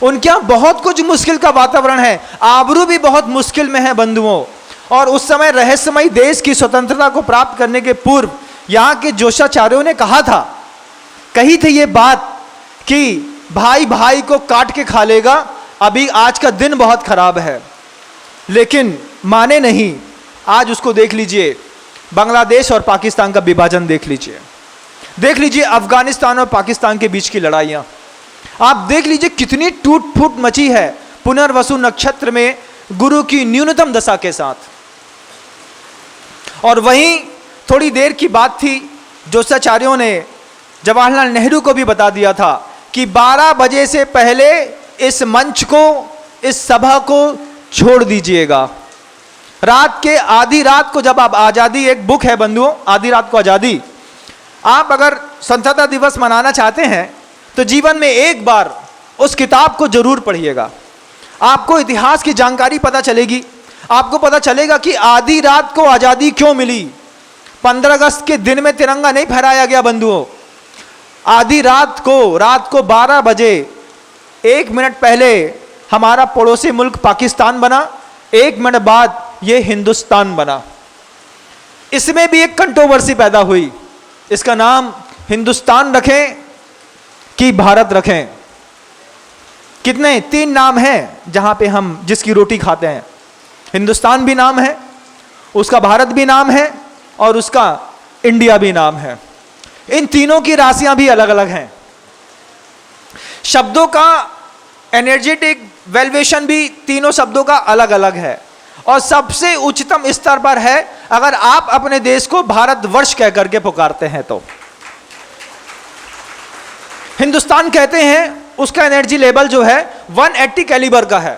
उनके यहाँ बहुत कुछ मुश्किल का वातावरण है, आबरू भी बहुत मुश्किल में है बंधुओं। और उस समय रहस्यमयी देश की स्वतंत्रता को प्राप्त करने के पूर्व यहाँ के जोशाचार्यों ने कही थी ये बात कि भाई भाई को काट के खा लेगा, अभी आज का दिन बहुत खराब है, लेकिन माने नहीं। आज उसको देख लीजिए, बांग्लादेश और पाकिस्तान का विभाजन देख लीजिए अफगानिस्तान और पाकिस्तान के बीच की लड़ाइयाँ आप देख लीजिए, कितनी टूट फूट मची है पुनर्वसु नक्षत्र में गुरु की न्यूनतम दशा के साथ। और वहीं थोड़ी देर की बात थी, जोशाचार्यों ने जवाहरलाल नेहरू को भी बता दिया था कि 12 बजे से पहले इस मंच को, इस सभा को छोड़ दीजिएगा। रात के आधी रात को जब आप आज़ादी, एक बुक है बंधुओं, आधी रात को आज़ादी, आप अगर स्वतंत्रता दिवस मनाना चाहते हैं तो जीवन में एक बार उस किताब को जरूर पढ़िएगा। आपको इतिहास की जानकारी पता चलेगी, आपको पता चलेगा कि आधी रात को आज़ादी क्यों मिली। 15 अगस्त के दिन में तिरंगा नहीं फहराया गया बंधुओं, आधी रात को 12 बजे 1 मिनट पहले हमारा पड़ोसी मुल्क पाकिस्तान बना, 1 मिनट बाद ये हिंदुस्तान बना। इसमें भी एक कंट्रोवर्सी पैदा हुई, इसका नाम हिंदुस्तान रखें कि भारत रखें। कितने 3 नाम हैं जहां पे हम जिसकी रोटी खाते हैं। हिंदुस्तान भी नाम है, उसका भारत भी नाम है और उसका इंडिया भी नाम है। इन तीनों की राशियां भी अलग अलग हैं। शब्दों का एनर्जेटिक वैल्यूएशन भी तीनों शब्दों का अलग अलग है और सबसे उच्चतम स्तर पर है अगर आप अपने देश को भारतवर्ष कह करके पुकारते हैं तो। हिंदुस्तान कहते हैं, उसका एनर्जी लेवल जो है 180 कैलिबर का है,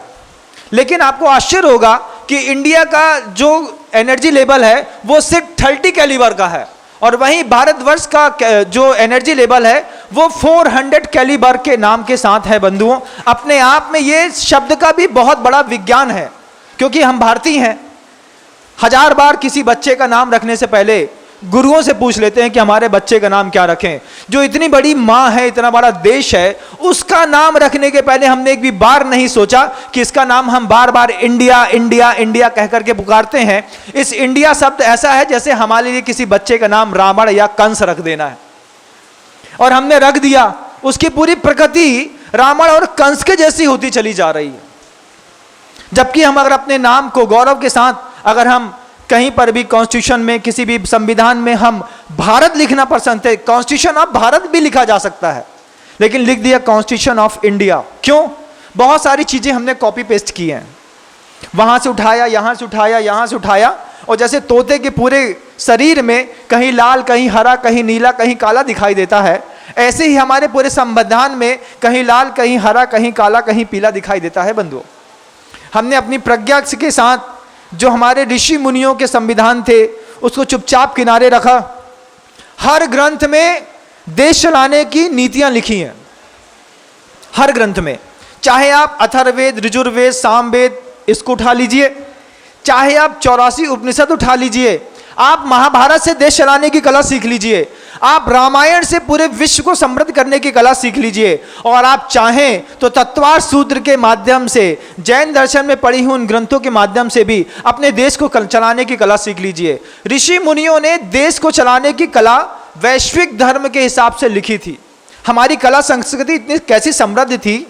लेकिन आपको आश्चर्य होगा कि इंडिया का जो एनर्जी लेवल है वो सिर्फ 30 कैलिबर का है और वहीं भारतवर्ष का जो एनर्जी लेवल है वो 400 कैलिबर के नाम के साथ है बंधुओं। अपने आप में ये शब्द का भी बहुत बड़ा विज्ञान है, क्योंकि हम भारतीय हैं। 1000 बार किसी बच्चे का नाम रखने से पहले गुरुओं से पूछ लेते हैं कि हमारे बच्चे का नाम क्या रखें। जो इतनी बड़ी माँ है, इतना बड़ा देश है, उसका नाम रखने के पहले हमने एक भी बार नहीं सोचा कि इसका नाम हम बार बार इंडिया इंडिया इंडिया कह करके पुकारते हैं। इस इंडिया शब्द ऐसा है जैसे हमारे लिए किसी बच्चे का नाम रावण या कंस रख देना है, और हमने रख दिया। उसकी पूरी प्रकृति रावण और कंस के जैसी होती चली जा रही है। जबकि हम अगर अपने नाम को गौरव के साथ, अगर हम कहीं पर भी कॉन्स्टिट्यूशन में, किसी भी संविधान में हम भारत लिखना पसंद थे, कॉन्स्टिट्यूशन ऑफ भारत भी लिखा जा सकता है, लेकिन लिख दिया कॉन्स्टिट्यूशन ऑफ इंडिया। क्यों? बहुत सारी चीजें हमने कॉपी पेस्ट की हैं, वहां से उठाया, यहां से उठाया, यहां से उठाया, और जैसे तोते के पूरे शरीर में कहीं लाल, कहीं हरा, कहीं नीला, कहीं काला दिखाई देता है, ऐसे ही हमारे पूरे संविधान में कहीं लाल, कहीं हरा, कहीं काला, कहीं पीला दिखाई देता है बंधुओं। हमने अपनी प्रज्ञा के साथ जो हमारे ऋषि मुनियों के संविधान थे उसको चुपचाप किनारे रखा। हर ग्रंथ में देश चलाने की नीतियां लिखी हैं, हर ग्रंथ में। चाहे आप अथर्ववेद, ऋजुर्वेद, सामवेद इसको उठा लीजिए, चाहे आप 84 उपनिषद उठा लीजिए, आप महाभारत से देश चलाने की कला सीख लीजिए, आप रामायण से पूरे विश्व को समृद्ध करने की कला सीख लीजिए, और आप चाहें तो तत्वार सूत्र के माध्यम से, जैन दर्शन में पढ़ी हुई उन ग्रंथों के माध्यम से भी अपने देश को चलाने की कला सीख लीजिए। ऋषि मुनियों ने देश को चलाने की कला वैश्विक धर्म के हिसाब से लिखी थी। हमारी कला संस्कृति इतनी कैसी समृद्ध थी,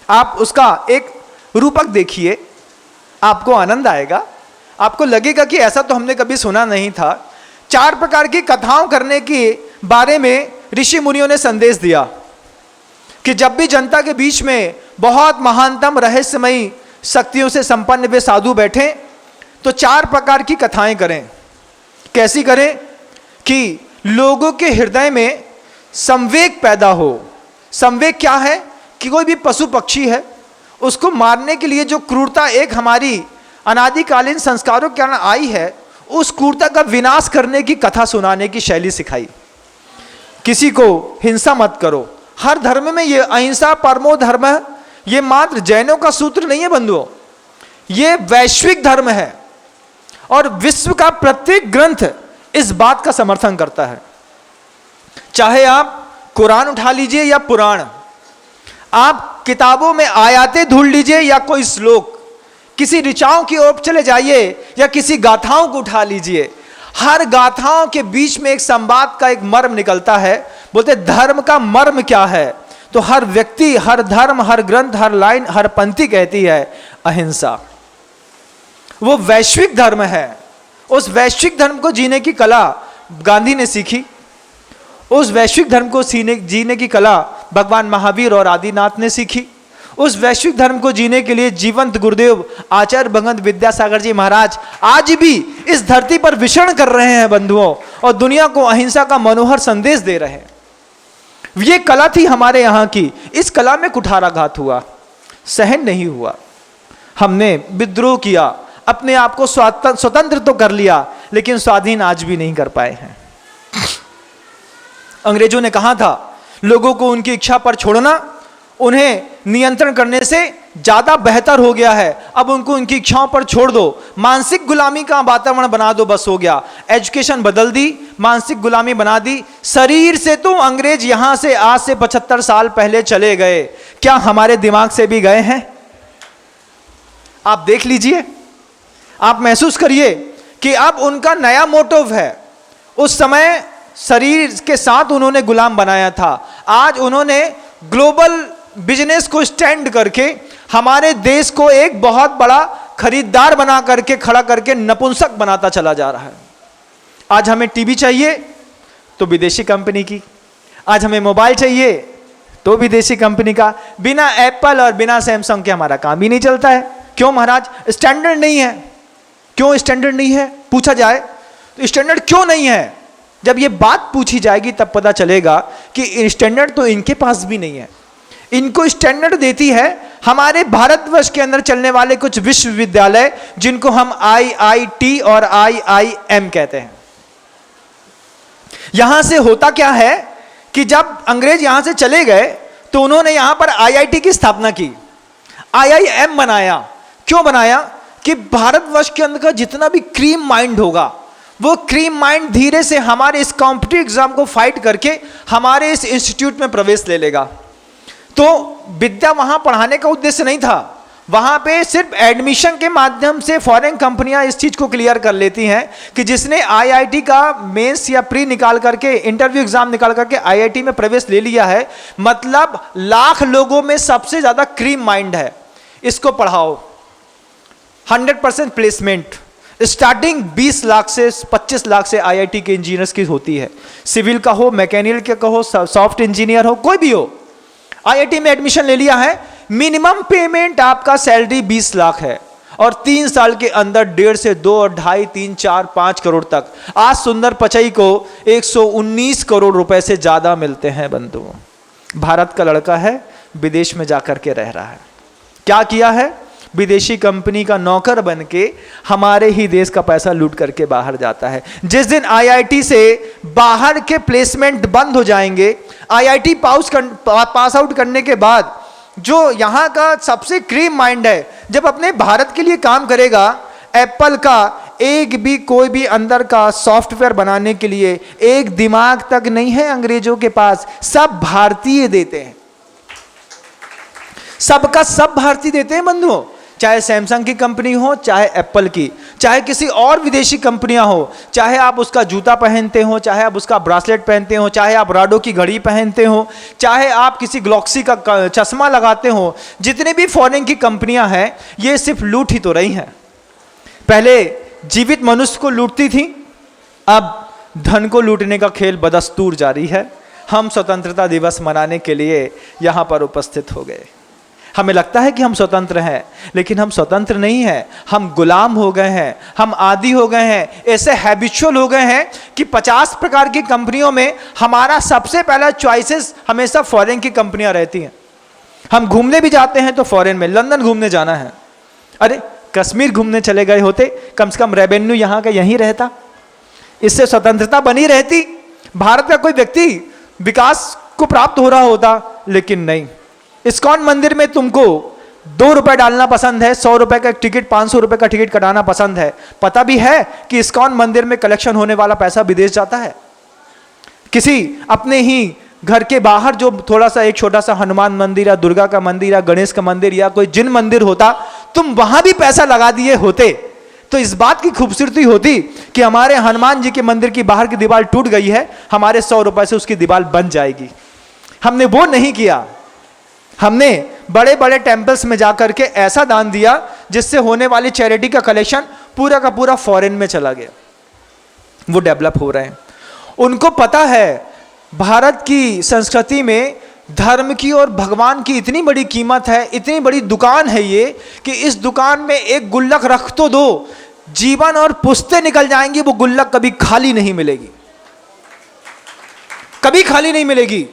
आप उसका एक रूपक देखिए, आपको आनंद आएगा, आपको लगेगा कि ऐसा तो हमने कभी सुना नहीं था। 4 प्रकार की कथाओं करने के बारे में ऋषि मुनियों ने संदेश दिया कि जब भी जनता के बीच में बहुत महानतम रहस्यमयी शक्तियों से संपन्न वे साधु बैठे तो 4 प्रकार की कथाएं करें। कैसी करें? कि लोगों के हृदय में संवेग पैदा हो। संवेग क्या है? कि कोई भी पशु पक्षी है, उसको मारने के लिए जो क्रूरता एक हमारी अनादिकालीन संस्कारों के कारण आई है, उस क्रूरता का विनाश करने की कथा सुनाने की शैली सिखाई। किसी को हिंसा मत करो। हर धर्म में ये अहिंसा परमो धर्म है, ये मात्र जैनों का सूत्र नहीं है बंधुओं, ये वैश्विक धर्म है और विश्व का प्रत्येक ग्रंथ इस बात का समर्थन करता है। चाहे आप कुरान उठा लीजिए या पुराण, आप किताबों में आयातें ढूंढ लीजिए या कोई श्लोक, किसी ऋचाओं की ओर चले जाइए या किसी गाथाओं को उठा लीजिए, हर गाथाओं के बीच में एक संवाद का एक मर्म निकलता है। बोलते धर्म का मर्म क्या है? तो हर व्यक्ति, हर धर्म, हर ग्रंथ, हर लाइन, हर पंक्ति कहती है अहिंसा। वो वैश्विक धर्म है। उस वैश्विक धर्म को जीने की कला गांधी ने सीखी। उस वैश्विक धर्म को जीने की कला भगवान महावीर और आदिनाथ ने सीखी। उस वैश्विक धर्म को जीने के लिए जीवंत गुरुदेव आचार्य भगवंत विद्यासागर जी महाराज आज भी इस धरती पर विचरण कर रहे हैं बंधुओं, और दुनिया को अहिंसा का मनोहर संदेश दे रहे हैं। ये कला थी हमारे यहाँ की, इस कला में कुठाराघात हुआ, सहन नहीं हुआ। हमने विद्रोह किया, अपने आप को स्वतंत्र तो कर लिया, लेकिन स्वाधीन आज भी नहीं कर पाए हैं। अंग्रेजों ने कहा था लोगों को उनकी इच्छा पर छोड़ना उन्हें नियंत्रण करने से ज्यादा बेहतर हो गया है, अब उनको उनकी इच्छाओं पर छोड़ दो, मानसिक गुलामी का वातावरण बना दो, बस हो गया। एजुकेशन बदल दी, मानसिक गुलामी बना दी। शरीर से तो अंग्रेज यहां से आज से 75 साल पहले चले गए, क्या हमारे दिमाग से भी गए हैं? आप देख लीजिए, आप महसूस करिए कि अब उनका नया मोटिव है। उस समय शरीर के साथ उन्होंने गुलाम बनाया था, आज उन्होंने ग्लोबल बिजनेस को स्टैंड करके हमारे देश को एक बहुत बड़ा खरीदार बना करके खड़ा करके नपुंसक बनाता चला जा रहा है। आज हमें टीवी चाहिए तो विदेशी कंपनी की, आज हमें मोबाइल चाहिए तो विदेशी कंपनी का। बिना एप्पल और बिना सैमसंग के हमारा काम ही नहीं चलता है। क्यों महाराज? स्टैंडर्ड नहीं है। क्यों स्टैंडर्ड नहीं है पूछा जाए तो स्टैंडर्ड क्यों नहीं है? जब ये बात पूछी जाएगी तब पता चलेगा कि स्टैंडर्ड तो इनके पास भी नहीं है। इनको स्टैंडर्ड देती है हमारे भारतवर्ष के अंदर चलने वाले कुछ विश्वविद्यालय, जिनको हम IIT और IIM कहते हैं। यहां से होता क्या है कि जब अंग्रेज यहां से चले गए तो उन्होंने यहां पर IIT की स्थापना की, IIM बनाया। क्यों बनाया? कि भारतवर्ष के अंदर का जितना भी क्रीम माइंड होगा, वो क्रीम माइंड धीरे से हमारे इस कॉम्पिटिटिव एग्जाम को फाइट करके हमारे इस इंस्टीट्यूट में प्रवेश ले लेगा। तो विद्या वहां पढ़ाने का उद्देश्य नहीं था, वहां पे सिर्फ एडमिशन के माध्यम से फॉरेन कंपनियां इस चीज को क्लियर कर लेती हैं कि जिसने IIT का मेंस या प्री निकाल करके, इंटरव्यू एग्जाम निकाल करके IIT में प्रवेश ले लिया है, मतलब लाख लोगों में सबसे ज्यादा क्रीम माइंड है, इसको पढ़ाओ। 100% प्लेसमेंट स्टार्टिंग 20 लाख से 25 लाख से IIT के इंजीनियर्स की होती है। सिविल का हो, मैकेनिकल का हो, सॉफ्ट इंजीनियर हो, कोई भी हो, IIT में एडमिशन ले लिया है। मिनिमम पेमेंट आपका सैलरी 20 लाख है और 3 साल के अंदर 1.5 से 2 और 2.5, 3, 4, 5 करोड़ तक। आज सुंदर पिचाई को 119 करोड़ रुपए से ज्यादा मिलते हैं बंधुओं। भारत का लड़का है, विदेश में जाकर के रह रहा है। क्या किया है? विदेशी कंपनी का नौकर बन के हमारे ही देश का पैसा लूट करके बाहर जाता है। जिस दिन IIT से बाहर के प्लेसमेंट बंद हो जाएंगे, IIT पास आउट करने के बाद जो यहां का सबसे क्रीम माइंड है, जब अपने भारत के लिए काम करेगा, एप्पल का एक भी कोई भी अंदर का सॉफ्टवेयर बनाने के लिए एक दिमाग तक नहीं है अंग्रेजों के पास, सब भारतीय देते हैं। सबका सब भारतीय देते हैं बंधुओं, चाहे सैमसंग की कंपनी हो, चाहे एप्पल की, चाहे किसी और विदेशी कंपनियां हो, चाहे आप उसका जूता पहनते हो, चाहे आप उसका ब्रासलेट पहनते हो, चाहे आप राडो की घड़ी पहनते हो, चाहे आप किसी ग्लॉक्सी का चश्मा लगाते हो, जितने भी फॉरेन की कंपनियां हैं, ये सिर्फ लूट ही तो रही हैं। पहले जीवित मनुष्य को लूटती थी, अब धन को लूटने का खेल बदस्तूर जारी है। हम स्वतंत्रता दिवस मनाने के लिए यहां पर उपस्थित हो गए। हमें लगता है कि हम स्वतंत्र हैं, लेकिन हम स्वतंत्र नहीं हैं, हम गुलाम हो गए हैं, हम आदी हो गए हैं, ऐसे हैबिचुअल हो गए हैं कि 50 प्रकार की कंपनियों में हमारा सबसे पहला चॉइसेस हमेशा फॉरेन की कंपनियां रहती हैं। हम घूमने भी जाते हैं तो फॉरेन में, लंदन घूमने जाना है, अरे कश्मीर घूमने चले गए होते, कम से कम रेवेन्यू यहाँ का यहीं रहता, इससे स्वतंत्रता बनी रहती, भारत का कोई व्यक्ति विकास को प्राप्त हो रहा होता, लेकिन नहीं। इस्कॉन मंदिर में तुमको 2 रुपए डालना पसंद है, 100 रुपए का टिकट, 500 रुपए का टिकट कटाना पसंद है। पता भी है कि इस्कॉन मंदिर में कलेक्शन होने वाला पैसा विदेश जाता है। किसी अपने ही घर के बाहर जो थोड़ा सा एक छोटा सा हनुमान मंदिर या दुर्गा का मंदिर या गणेश का मंदिर या कोई जिन मंदिर होता, तुम वहां भी पैसा लगा दिए होते तो इस बात की खूबसूरती होती कि हमारे हनुमान जी के मंदिर की बाहर की दीवार टूट गई है, हमारे 100 रुपए से उसकी दीवार बन जाएगी। हमने वो नहीं किया, हमने बड़े बड़े टेम्पल्स में जाकर के ऐसा दान दिया जिससे होने वाली चैरिटी का कलेक्शन पूरा का पूरा फॉरेन में चला गया। वो डेवलप हो रहे हैं। उनको पता है भारत की संस्कृति में धर्म की और भगवान की इतनी बड़ी कीमत है, इतनी बड़ी दुकान है ये, कि इस दुकान में एक गुल्लक रख तो दो, जीवन और पुश्तें निकल जाएंगी, वो गुल्लक कभी खाली नहीं मिलेगी, कभी खाली नहीं मिलेगी।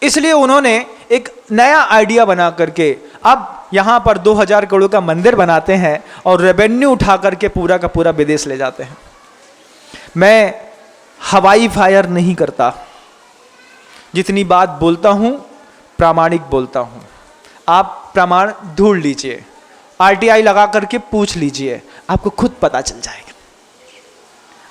इसलिए उन्होंने एक नया आइडिया बना करके अब यहां पर 2000 करोड़ का मंदिर बनाते हैं और रेवेन्यू उठा करके पूरा का पूरा विदेश ले जाते हैं। मैं हवाई फायर नहीं करता, जितनी बात बोलता हूं प्रामाणिक बोलता हूं। आप प्रमाण ढूंढ लीजिए, आरटीआई लगा करके पूछ लीजिए, आपको खुद पता चल जाएगा।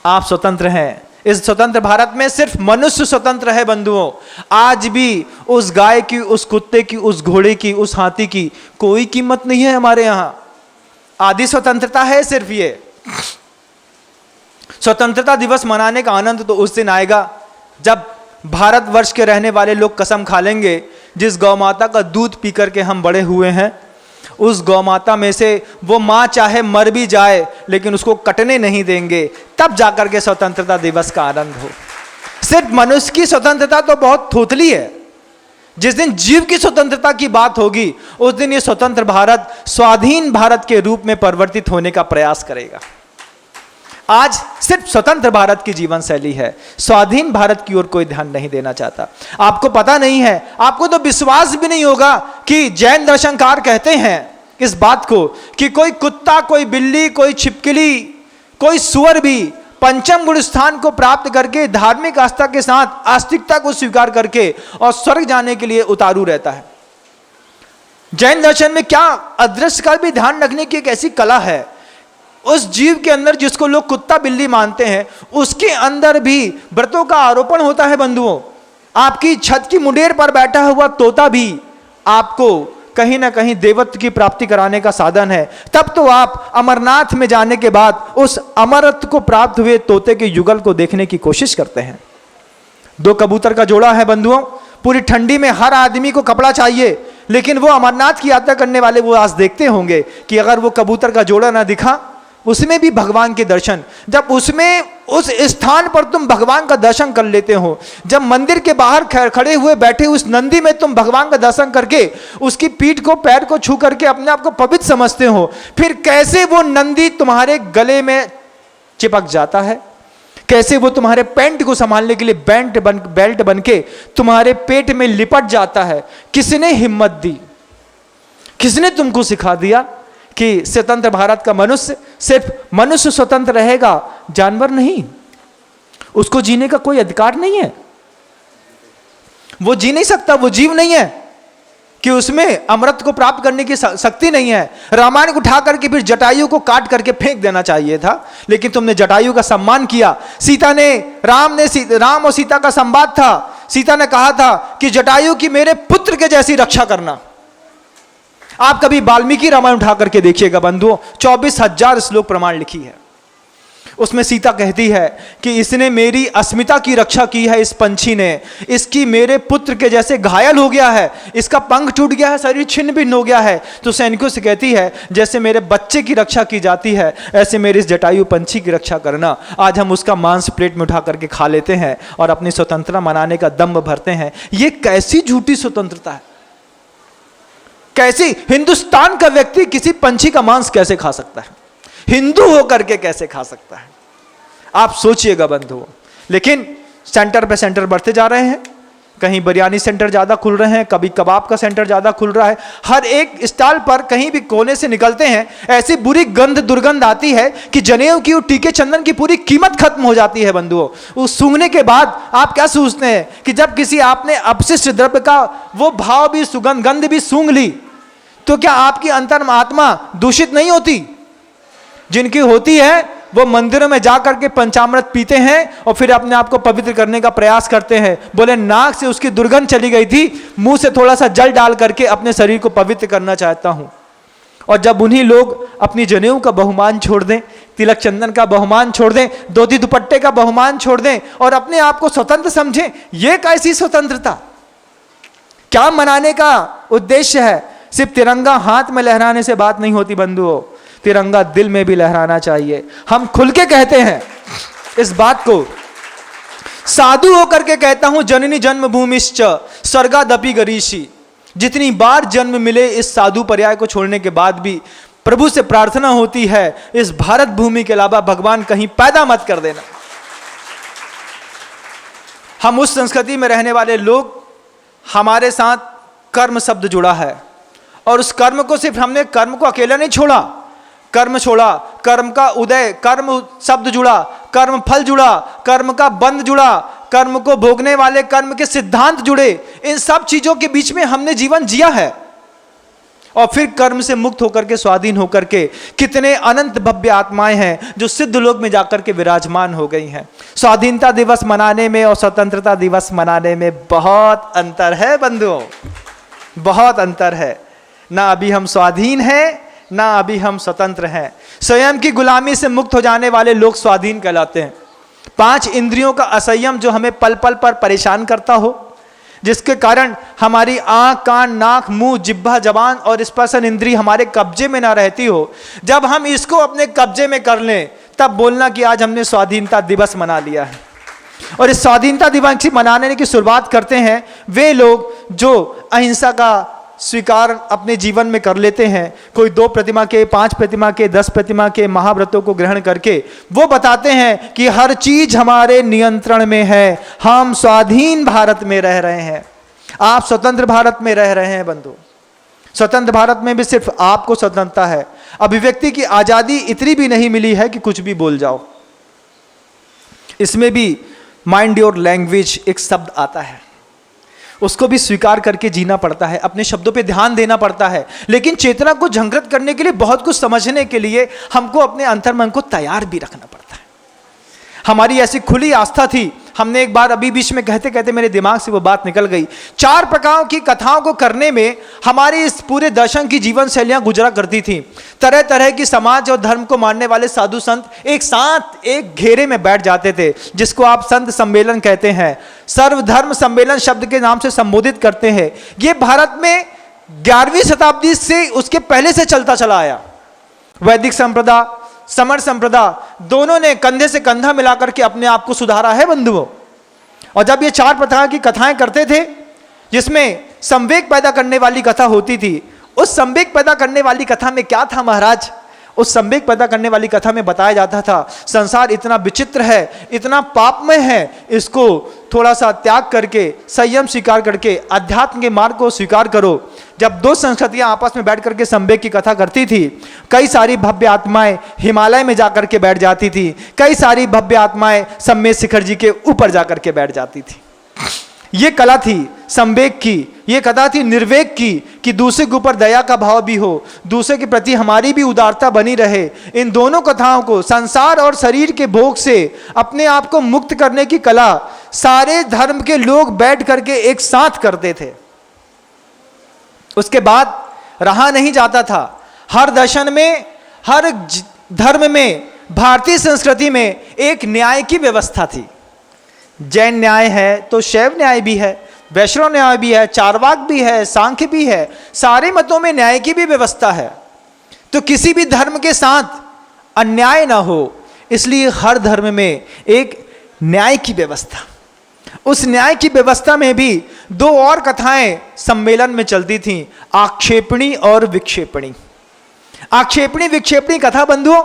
आप स्वतंत्र हैं। इस स्वतंत्र भारत में सिर्फ मनुष्य स्वतंत्र है बंधुओं। आज भी उस गाय की, उस कुत्ते की, उस घोड़े की, उस हाथी की कोई कीमत नहीं है हमारे यहां। आधी स्वतंत्रता है सिर्फ ये। स्वतंत्रता दिवस मनाने का आनंद तो उस दिन आएगा जब भारतवर्ष के रहने वाले लोग कसम खा लेंगे, जिस गौ माता का दूध पी करके हम बड़े हुए हैं, उस गौ माता में से वो माँ चाहे मर भी जाए लेकिन उसको कटने नहीं देंगे, तब जाकर के स्वतंत्रता दिवस का आनंद हो। सिर्फ मनुष्य की स्वतंत्रता तो बहुत थोथली है। जिस दिन जीव की स्वतंत्रता की बात होगी, उस दिन ये स्वतंत्र भारत स्वाधीन भारत के रूप में परिवर्तित होने का प्रयास करेगा। आज सिर्फ स्वतंत्र भारत की जीवन शैली है, स्वाधीन भारत की ओर कोई ध्यान नहीं देना चाहता। आपको पता नहीं है, आपको तो विश्वास भी नहीं होगा कि जैन दर्शनकार कहते हैं इस बात को कि कोई कुत्ता, कोई बिल्ली, कोई छिपकली, कोई सुअर भी पंचम गुण स्थान को प्राप्त करके धार्मिक आस्था के साथ आस्तिकता को स्वीकार करके और स्वर्ग जाने के लिए उतारू रहता है। जैन दर्शन में क्या अदृश्य का भी ध्यान रखने की एक ऐसी कला है। उस जीव के अंदर जिसको लोग कुत्ता बिल्ली मानते हैं, उसके अंदर भी व्रतों का आरोपण होता है बंधुओं। आपकी छत की मुंडेर पर बैठा हुआ तोता भी आपको कहीं ना कहीं देवत्व की प्राप्ति कराने का साधन है। तब तो आप अमरनाथ में जाने के बाद उस अमरत्व को प्राप्त हुए तोते के युगल को देखने की कोशिश करते हैं। 2 कबूतर का जोड़ा है बंधुओं। पूरी ठंडी में हर आदमी को कपड़ा चाहिए, लेकिन वो अमरनाथ की यात्रा करने वाले वो आज देखते होंगे कि अगर वो कबूतर का जोड़ा ना दिखा, उसमें भी भगवान के दर्शन, जब उसमें उस स्थान पर तुम भगवान का दर्शन कर लेते हो, जब मंदिर के बाहर खड़े हुए बैठे उस नंदी में तुम भगवान का दर्शन करके उसकी पीठ को, पैर को छू करके अपने आप को पवित्र समझते हो, फिर कैसे वो नंदी तुम्हारे गले में चिपक जाता है, कैसे वो तुम्हारे पैंट को संभालने के लिए बेल्ट बन के तुम्हारे पेट में लिपट जाता है। किसने हिम्मत दी? किसने तुमको सिखा दिया कि स्वतंत्र भारत का मनुष्य सिर्फ मनुष्य स्वतंत्र रहेगा, जानवर नहीं? उसको जीने का कोई अधिकार नहीं है, वो जी नहीं सकता, वो जीव नहीं है कि उसमें अमृत को प्राप्त करने की शक्ति नहीं है। रामायण को उठा करके फिर जटायु को काट करके फेंक देना चाहिए था, लेकिन तुमने जटायु का सम्मान किया। राम और सीता का संवाद था। सीता ने कहा था कि जटायु की मेरे पुत्र के जैसी रक्षा करना। आप कभी वाल्मीकि रामायण उठा करके देखिएगा बंधुओं, 24,000 श्लोक प्रमाण लिखी है। उसमें सीता कहती है कि इसने मेरी अस्मिता की रक्षा की है, इस पंछी ने, इसकी मेरे पुत्र के जैसे घायल हो गया है, इसका पंख टूट गया है, शरीर छिन्न भिन्न हो गया है। तो सैनिकों से कहती है जैसे मेरे बच्चे की रक्षा की जाती है, ऐसे मेरे इस जटायु पंछी की रक्षा करना। आज हम उसका मांस प्लेट में उठा करके खा लेते हैं और अपनी स्वतंत्रता मनाने का दम्भ भरते हैं। ये कैसी झूठी स्वतंत्रता है? कैसी? हिंदुस्तान का व्यक्ति किसी पंछी का मांस कैसे खा सकता है? हिंदू होकर के कैसे खा सकता है? आप सोचिएगा बंधुओं। लेकिन सेंटर पे सेंटर बढ़ते जा रहे हैं, कहीं बिरयानी सेंटर ज्यादा खुल रहे हैं, कभी कबाब का सेंटर ज्यादा खुल रहा है। हर एक स्टॉल पर कहीं भी कोने से निकलते हैं, ऐसी बुरी गंध दुर्गंध आती है कि जनेऊ की, टीके चंदन की पूरी कीमत खत्म हो जाती है बंधुओं। उस सूंघने के बाद आप क्या सोचते हैं कि जब किसी आपने अपशिष्ट द्रव्य का वो भाव भी, सुगंध, गंध भी सूंघ ली, तो क्या आपकी अंतरात्मा दूषित नहीं होती? जिनकी होती है वो मंदिरों में जाकर के पंचामृत पीते हैं और फिर अपने आप को पवित्र करने का प्रयास करते हैं। बोले नाक से उसकी दुर्गंध चली गई थी, मुंह से थोड़ा सा जल डाल करके अपने शरीर को पवित्र करना चाहता हूं। और जब उन्हीं लोग अपनी जनेऊ का बहुमान छोड़ दें, तिलक चंदन का बहुमान छोड़ दें, धोती दुपट्टे का बहुमान छोड़ दें और अपने आप को स्वतंत्र समझें, यह कैसी स्वतंत्रता? क्या मनाने का उद्देश्य है? सिर्फ तिरंगा हाथ में लहराने से बात नहीं होती बंधुओं, तिरंगा दिल में भी लहराना चाहिए। हम खुल के कहते हैं इस बात को। साधु होकर के कहता हूं जननी जन्मभूमिश्च स्वर्गादपि गरीषि। जितनी बार जन्म मिले इस साधु पर्याय को छोड़ने के बाद भी प्रभु से प्रार्थना होती है, इस भारत भूमि के अलावा भगवान कहीं पैदा मत कर देना। हम उस संस्कृति में रहने वाले लोग, हमारे साथ कर्म शब्द जुड़ा है, और उस कर्म को सिर्फ हमने कर्म को अकेला नहीं छोड़ा, कर्म छोड़ा, कर्म का उदय, कर्म शब्द जुड़ा, कर्म फल जुड़ा, कर्म का बंध जुड़ा, कर्म को भोगने वाले कर्म के सिद्धांत जुड़े। इन सब चीजों के बीच में हमने जीवन जिया है, और फिर कर्म से मुक्त होकर के, स्वाधीन होकर के कितने अनंत भव्य आत्माएं हैं जो सिद्ध लोक में जाकर के विराजमान हो गई हैं। स्वाधीनता दिवस मनाने में और स्वतंत्रता दिवस मनाने में बहुत अंतर है बंधुओं, बहुत अंतर है। ना अभी हम स्वाधीन हैं, ना अभी हम स्वतंत्र हैं। स्वयं की गुलामी से मुक्त हो जाने वाले लोग स्वाधीन कहलाते हैं। 5 इंद्रियों का असंयम जो हमें पल पल पर परेशान करता हो, जिसके कारण हमारी आंख, कान, नाक, मुंह, जिह्वा, जबान और स्पर्शन इंद्री हमारे कब्जे में ना रहती हो, जब हम इसको अपने कब्जे में कर लें, तब बोलना कि आज हमने स्वाधीनता दिवस मना लिया है। और इस स्वाधीनता दिवस मनाने की शुरुआत करते हैं वे लोग जो अहिंसा का स्वीकार अपने जीवन में कर लेते हैं। कोई 2 प्रतिमा के, 5 प्रतिमा के, 10 प्रतिमा के महाव्रतों को ग्रहण करके वो बताते हैं कि हर चीज हमारे नियंत्रण में है, हम स्वाधीन भारत में रह रहे हैं। आप स्वतंत्र भारत में रह रहे हैं बंधु। स्वतंत्र भारत में भी सिर्फ आपको स्वतंत्रता है, अभिव्यक्ति की आजादी इतनी भी नहीं मिली है कि कुछ भी बोल जाओ। इसमें भी माइंड योर लैंग्वेज एक शब्द आता है, उसको भी स्वीकार करके जीना पड़ता है, अपने शब्दों पे ध्यान देना पड़ता है। लेकिन चेतना को जागृत करने के लिए, बहुत कुछ समझने के लिए हमको अपने अंतर्मन को तैयार भी रखना पड़ता है। हमारी ऐसी खुली आस्था थी, हमने एक बार अभी बीच में कहते कहते मेरे दिमाग से वो बात निकल गई। 4 प्रकार की कथाओं को करने में हमारी इस पूरे दर्शन की जीवन शैलियां गुजरा करती थी। तरह तरह की समाज और धर्म को मानने वाले साधु संत एक साथ एक घेरे में बैठ जाते थे, जिसको आप संत सम्मेलन कहते हैं, सर्वधर्म सम्मेलन शब्द के नाम से संबोधित करते हैं। ये भारत में 11वीं शताब्दी से, उसके पहले से चलता चला आया। वैदिक संप्रदाय, समर संप्रदा, दोनों ने कंधे से कंधा मिलाकर के अपने आप को सुधारा है बंधुओं। और जब ये 4 प्रकार की कथाएं करते थे, जिसमें संवेग पैदा करने वाली कथा होती थी, उस संवेग पैदा करने वाली कथा में क्या था महाराज? उस संवेग पैदा करने वाली कथा में बताया जाता था संसार इतना विचित्र है, इतना पापमय है, इसको थोड़ा सा त्याग करके, संयम स्वीकार करके अध्यात्म के मार्ग को स्वीकार करो। जब 2 संस्कृतियां आपस में बैठ करके संवेग की कथा करती थी, कई सारी भव्य आत्माएं हिमालय में जाकर के बैठ जाती थी, कई सारी भव्य आत्माएं सम्मेद शिखर जी के ऊपर जाकर के बैठ जाती थी। ये कला थी संवेग की, ये कथा थी निर्वेग की, कि दूसरे के ऊपर दया का भाव भी हो, दूसरे के प्रति हमारी भी उदारता बनी रहे। इन दोनों कथाओं को, संसार और शरीर के भोग से अपने आप को मुक्त करने की कला सारे धर्म के लोग बैठ करके एक साथ करते थे। उसके बाद रहा नहीं जाता था। हर दर्शन में, हर धर्म में, भारतीय संस्कृति में एक न्याय की व्यवस्था थी। जैन न्याय है तो शैव न्याय भी है, वैष्णव न्याय भी है, चारवाक भी है, सांख्य भी है, सारे मतों में न्याय की भी व्यवस्था है। तो किसी भी धर्म के साथ अन्याय ना हो, इसलिए हर धर्म में एक न्याय की व्यवस्था। उस न्याय की व्यवस्था में भी 2 और कथाएं सम्मेलन में चलती थीं, आक्षेपणी और विक्षेपणी। आक्षेपणी विक्षेपणी कथा बंधुओं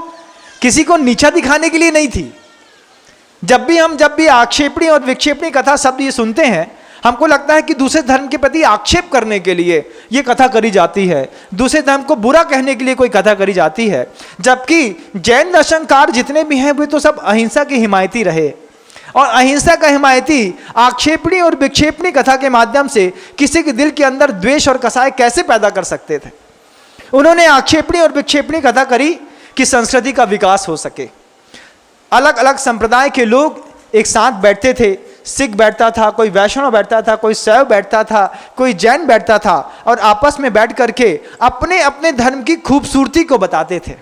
किसी को नीचा दिखाने के लिए नहीं थी। जब भी आक्षेपणी और विक्षेपणी कथा शब्द ये सुनते हैं, हमको लगता है कि दूसरे धर्म के प्रति आक्षेप करने के लिए ये कथा करी जाती है, दूसरे धर्म को बुरा कहने के लिए कोई कथा करी जाती है। जबकि जैन दर्शनकार जितने भी हैं वे तो सब अहिंसा के हिमायती रहे, और अहिंसा का हिमायती आक्षेपणी और विक्षेपणी कथा के माध्यम से किसी के दिल के अंदर द्वेष और कसाय कैसे पैदा कर सकते थे। उन्होंने आक्षेपणी और विक्षेपणी कथा करी कि संस्कृति का विकास हो सके। अलग अलग संप्रदाय के लोग एक साथ बैठते थे, सिख बैठता था, कोई वैष्णव बैठता था, कोई शैव बैठता था, कोई जैन बैठता था, और आपस में बैठ करके अपने अपने धर्म की खूबसूरती को बताते थे।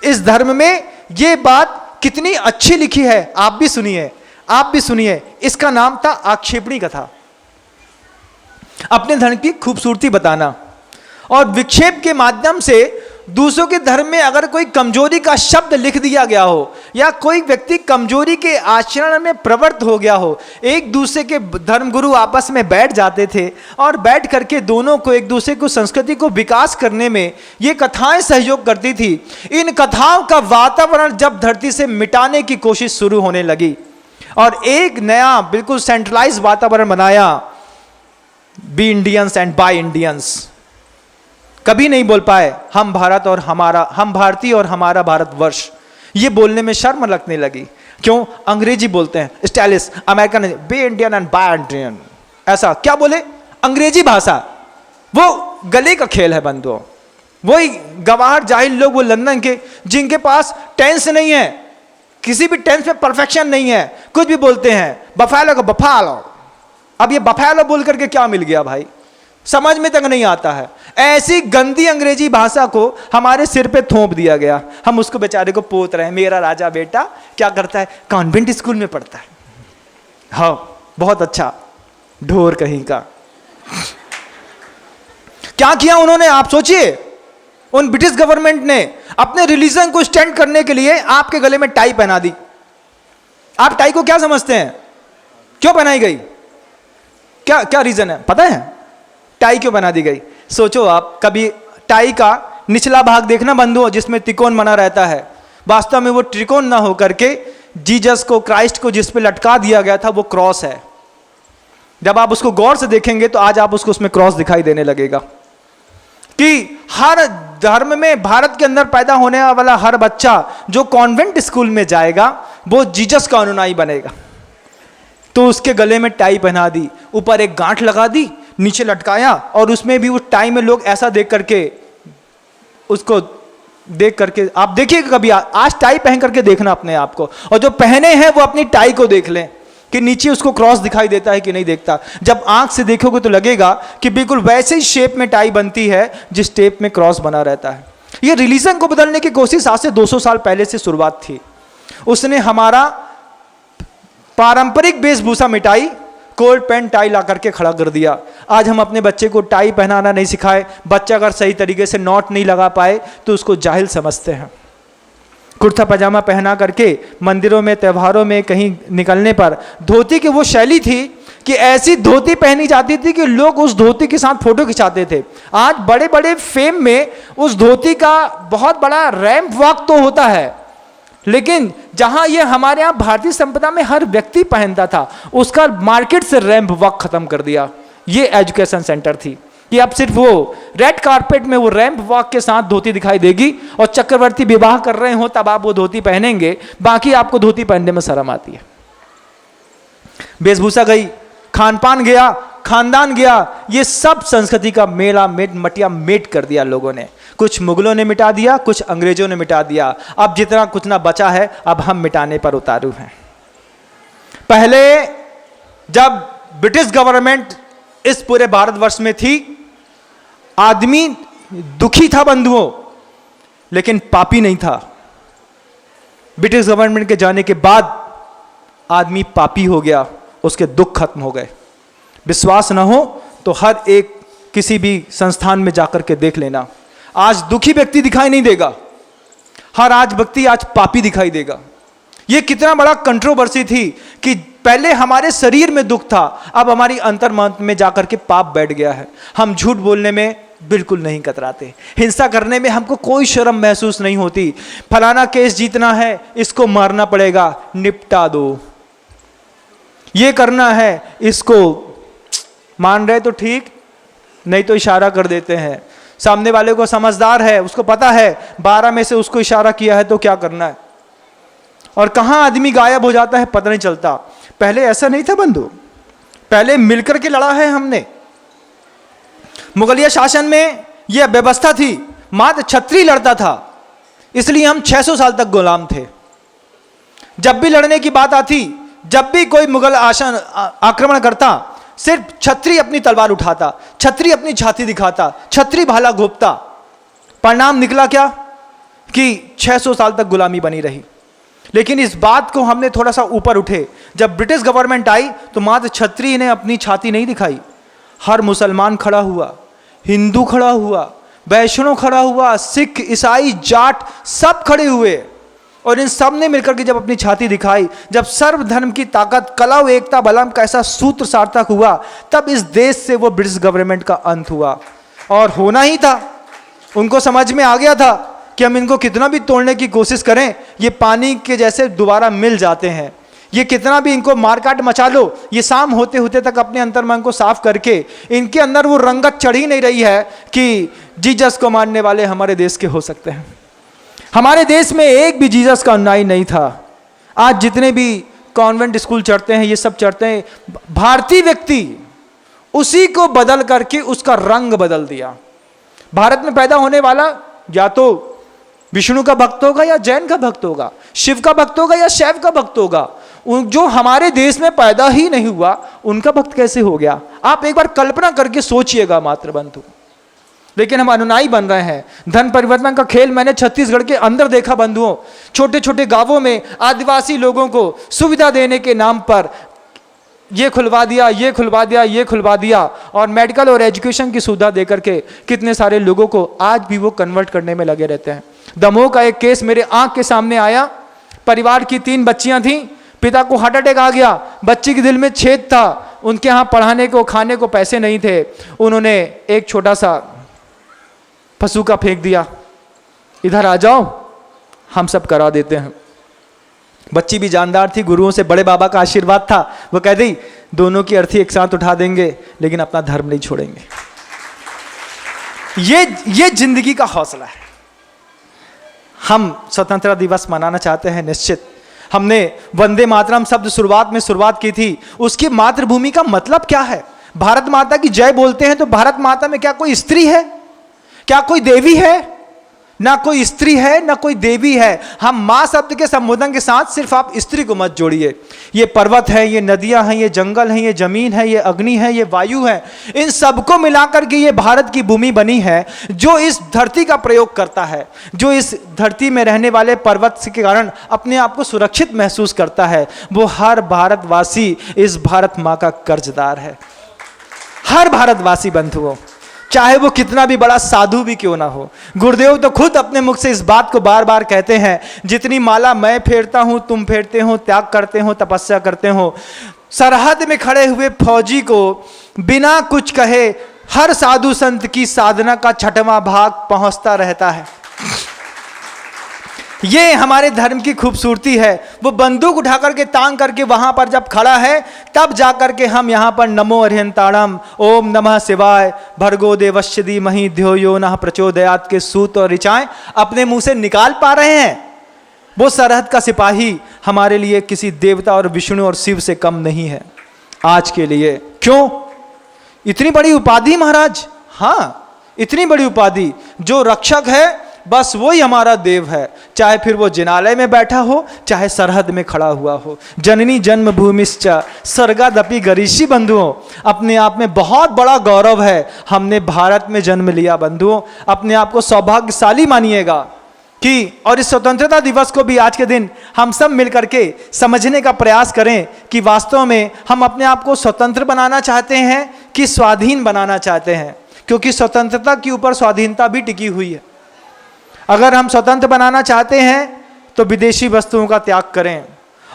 इस धर्म में ये बात कितनी अच्छी लिखी है, आप भी सुनिए, आप भी सुनिए। इसका नाम था आक्षेपणी कथा, अपने धर्म की खूबसूरती बताना। और विक्षेप के माध्यम से दूसरों के धर्म में अगर कोई कमजोरी का शब्द लिख दिया गया हो या कोई व्यक्ति कमजोरी के आचरण में प्रवृत्त हो गया हो, एक दूसरे के धर्मगुरु आपस में बैठ जाते थे और बैठ करके दोनों को एक दूसरे को संस्कृति को विकास करने में ये कथाएं सहयोग करती थी। इन कथाओं का वातावरण जब धरती से मिटाने की कोशिश शुरू होने लगी और एक नया बिल्कुल सेंट्रलाइज वातावरण बनाया, B Indians and by Indians, कभी नहीं बोल पाए हम भारत और हमारा, हम भारतीय और हमारा भारतवर्ष। ये बोलने में शर्म लगने लगी। क्यों? अंग्रेजी बोलते हैं, stylish American, be Indian and buy Indian, ऐसा क्या बोले? अंग्रेजी भाषा, वो गले का खेल है बंधुओं। वही गवार जाहिल लोग, वो लंदन के, जिनके पास टेंस नहीं है, किसी भी टेंस में परफेक्शन नहीं है, कुछ भी बोलते हैं, बफालो को बफालो। अब ये बफालो बोल करके क्या मिल गया भाई, समझ में तक नहीं आता है। ऐसी गंदी अंग्रेजी भाषा को हमारे सिर पे थोप दिया गया, हम उसको बेचारे को पोत रहे हैं। मेरा राजा बेटा क्या करता है? कॉन्वेंट स्कूल में पढ़ता है। हाँ, बहुत अच्छा, ढोर कहीं का। क्या किया उन्होंने आप सोचिए? उन ब्रिटिश गवर्नमेंट ने अपने रिलीजन को स्टैंड करने के लिए आपके गले में टाई पहना दी। आप टाई को क्या समझते हैं? क्यों पहनाई गई? क्या क्या रीजन है पता है? टाई क्यों बना दी गई? सोचो आप, कभी टाई का निचला भाग देखना बंधु, जिसमें त्रिकोण बना रहता है, वास्तव में वो त्रिकोण ना हो करके जीसस को, क्राइस्ट को जिस पे लटका दिया गया था वो क्रॉस है। जब आप उसको गौर से देखेंगे तो आज आप उसको उसमें क्रॉस दिखाई देने लगेगा कि हर धर्म में भारत के अंदर पैदा होने वाला हर बच्चा जो कॉन्वेंट स्कूल में जाएगा वो जीसस का अनुयायी बनेगा। तो उसके गले में टाई पहना दी, ऊपर एक गांठ लगा दी, नीचे लटकाया, और उसमें भी उस टाई में लोग ऐसा देख करके, उसको देख करके, आप देखिएगा कभी, आज टाई पहन करके देखना अपने आप को, और जो पहने हैं वो अपनी टाई को देख लें कि नीचे उसको क्रॉस दिखाई देता है कि नहीं देखता। जब आंख से देखोगे तो लगेगा कि बिल्कुल वैसे ही शेप में टाई बनती है जिस शेप में क्रॉस बना रहता है। ये रिलीजन को बदलने की कोशिश आज से 200 साल पहले से शुरुआत थी। उसने हमारा पारंपरिक वेशभूषा मिटाई, कोट पैंट टाई ला करके खड़ा कर दिया। आज हम अपने बच्चे को टाई पहनाना नहीं सिखाए, बच्चा अगर सही तरीके से नॉट नहीं लगा पाए तो उसको जाहिल समझते हैं। कुर्ता पजामा पहना करके मंदिरों में, त्योहारों में कहीं निकलने पर धोती की वो शैली थी कि ऐसी धोती पहनी जाती थी कि लोग उस धोती के साथ फोटो खिंचाते थे। आज बड़े बड़े फेम में उस धोती का बहुत बड़ा रैंप वॉक तो होता है, लेकिन जहां ये हमारे यहाँ भारतीय संप्रदाय में हर व्यक्ति पहनता था, उसका मार्केट से रैंप वॉक खत्म कर दिया। ये एजुकेशन सेंटर थी कि अब सिर्फ वो रेड कारपेट में वो रैंप वॉक के साथ धोती दिखाई देगी, और चक्रवर्ती विवाह कर रहे हो तब आप वो धोती पहनेंगे, बाकी आपको धोती पहनने में शर्म आती है। वेशभूषा गई, खान पान गया, खानदान गया, ये सब संस्कृति का मेला मटिया मेट कर दिया लोगों ने। कुछ मुगलों ने मिटा दिया, कुछ अंग्रेजों ने मिटा दिया। अब जितना कुछ ना बचा है अब हम मिटाने पर उतारू हैं। पहले जब ब्रिटिश गवर्नमेंट इस पूरे भारतवर्ष में थी, आदमी दुखी था बंधुओं, लेकिन पापी नहीं था। ब्रिटिश गवर्नमेंट के जाने के बाद आदमी पापी हो गया, उसके दुख खत्म हो गए। विश्वास ना हो तो हर एक किसी भी संस्थान में जाकर के देख लेना, आज दुखी व्यक्ति दिखाई नहीं देगा, हर आज व्यक्ति आज पापी दिखाई देगा। यह कितना बड़ा कंट्रोवर्सी थी कि पहले हमारे शरीर में दुख था, अब हमारी अंतर्मन में जाकर के पाप बैठ गया है। हम झूठ बोलने में बिल्कुल नहीं कतराते, हिंसा करने में हमको कोई शर्म महसूस नहीं होती। फलाना केस जीतना है, इसको मारना पड़ेगा, निपटा दो। ये करना है, इसको मान रहे तो ठीक, नहीं तो इशारा कर देते हैं। सामने वाले को समझदार है, उसको पता है 12 में से उसको इशारा किया है तो क्या करना है, और कहां आदमी गायब हो जाता है पता नहीं चलता। पहले ऐसा नहीं था बंधु, पहले मिलकर के लड़ा है हमने। मुगलिया शासन में यह व्यवस्था थी, मात्र क्षत्रिय लड़ता था, इसलिए हम 600 साल तक गुलाम थे। जब भी लड़ने की बात आती, जब भी कोई मुगल आक्रमण करता, सिर्फ छत्री अपनी तलवार उठाता, छत्री अपनी छाती दिखाता, छत्री भाला घोंपता। परिणाम निकला क्या कि 600 साल तक गुलामी बनी रही। लेकिन इस बात को हमने थोड़ा सा ऊपर उठे, जब ब्रिटिश गवर्नमेंट आई तो मात्र छत्री ने अपनी छाती नहीं दिखाई, हर मुसलमान खड़ा हुआ, हिंदू खड़ा हुआ, वैष्णव खड़ा हुआ, सिख, ईसाई, जाट सब खड़े हुए, और इन सब ने मिलकर के जब अपनी छाती दिखाई, जब सर्वधर्म की ताकत, कलह, एकता, बलम का ऐसा सूत्र सार्थक हुआ, तब इस देश से वो ब्रिटिश गवर्नमेंट का अंत हुआ। और होना ही था। उनको समझ में आ गया था कि हम इनको कितना भी तोड़ने की कोशिश करें, ये पानी के जैसे दोबारा मिल जाते हैं। ये कितना भी इनको मारकाट मचा लो, ये शाम होते होते तक अपने अंतर्मन को साफ करके इनके अंदर वो रंगत चढ़ ही नहीं रही है कि जीसस को मानने वाले हमारे देश के हो सकते हैं। हमारे देश में एक भी जीसस का अनुयायी नहीं था। आज जितने भी कॉन्वेंट स्कूल चढ़ते हैं, ये सब चढ़ते हैं, भारतीय व्यक्ति उसी को बदल करके उसका रंग बदल दिया। भारत में पैदा होने वाला या तो विष्णु का भक्त होगा या जैन का भक्त होगा, शिव का भक्त होगा या शैव का भक्त होगा। जो हमारे देश में पैदा ही नहीं हुआ, उनका भक्त कैसे हो गया? आप एक बार कल्पना करके सोचिएगा मात्र बंधु। लेकिन हम अनुयायी बन रहे हैं। धन परिवर्तन का खेल मैंने छत्तीसगढ़ के अंदर देखा बंधुओं। छोटे छोटे गांवों में आदिवासी लोगों को सुविधा देने के नाम पर ये खुलवा दिया, ये खुलवा दिया, ये खुलवा दिया, और मेडिकल और एजुकेशन की सुविधा देकर के कितने सारे लोगों को आज भी वो कन्वर्ट करने में लगे रहते हैं। दमोह का एक केस मेरे आंख के सामने आया। परिवार की 3 बच्चियां थीं, पिता को हार्ट अटैक आ गया, बच्ची के दिल में छेद था, उनके यहाँ पढ़ाने को, खाने को पैसे नहीं थे। उन्होंने एक छोटा सा पशु का फेंक दिया, इधर आ जाओ हम सब करा देते हैं। बच्ची भी जानदार थी, गुरुओं से बड़े बाबा का आशीर्वाद था। वो कह दी दोनों की अर्थी एक साथ उठा देंगे, लेकिन अपना धर्म नहीं छोड़ेंगे। ये जिंदगी का हौसला है। हम स्वतंत्रता दिवस मनाना चाहते हैं, निश्चित। हमने वंदे मातरम शब्द शुरुआत की थी। उसकी मातृभूमि का मतलब क्या है? भारत माता की जय बोलते हैं, तो भारत माता में क्या कोई स्त्री है? क्या कोई देवी है? ना कोई स्त्री है, ना कोई देवी है। हम मां शब्द के संबोधन के साथ सिर्फ आप स्त्री को मत जोड़िए। ये पर्वत है, ये नदियां हैं, ये जंगल हैं, ये जमीन है, ये अग्नि है, ये वायु है, इन सबको मिलाकर के ये भारत की भूमि बनी है। जो इस धरती का प्रयोग करता है, जो इस धरती में रहने वाले पर्वत के कारण अपने आप को सुरक्षित महसूस करता है, वो हर भारतवासी इस भारत माँ का कर्जदार है। हर भारतवासी बंधुओं, चाहे वो कितना भी बड़ा साधु भी क्यों ना हो। गुरुदेव तो खुद अपने मुख से इस बात को बार बार कहते हैं, जितनी माला मैं फेरता हूं, तुम फेरते हो, त्याग करते हो, तपस्या करते हो। सरहद में खड़े हुए फौजी को बिना कुछ कहे हर साधु संत की साधना का 6वां भाग पहुंचता रहता है। ये हमारे धर्म की खूबसूरती है। वो बंदूक उठा करके तांग करके वहां पर जब खड़ा है, तब जाकर के हम यहाँ पर नमो अर्हंताणम, ओम नमः शिवाय, भर्गो देवस्य धीमहि धियो यो नः प्रचोदयात् के सूत्र और ऋचाएं अपने मुंह से निकाल पा रहे हैं। वो सरहद का सिपाही हमारे लिए किसी देवता और विष्णु और शिव से कम नहीं है आज के लिए। क्यों? इतनी बड़ी उपाधि महाराज। हाँ, इतनी बड़ी उपाधि। जो रक्षक है बस वही हमारा देव है, चाहे फिर वो जिनालय में बैठा हो, चाहे सरहद में खड़ा हुआ हो। जननी जन्मभूमिश्च स्वर्गादपि गरिषि। बंधुओं, अपने आप में बहुत बड़ा गौरव है हमने भारत में जन्म लिया। बंधुओं, अपने आप को सौभाग्यशाली मानिएगा कि, और इस स्वतंत्रता दिवस को भी आज के दिन हम सब मिलकर के समझने का प्रयास करें कि वास्तव में हम अपने आप को स्वतंत्र बनाना चाहते हैं कि स्वाधीन बनाना चाहते हैं। क्योंकि स्वतंत्रता के ऊपर स्वाधीनता भी टिकी हुई है। अगर हम स्वतंत्र बनाना चाहते हैं तो विदेशी वस्तुओं का त्याग करें,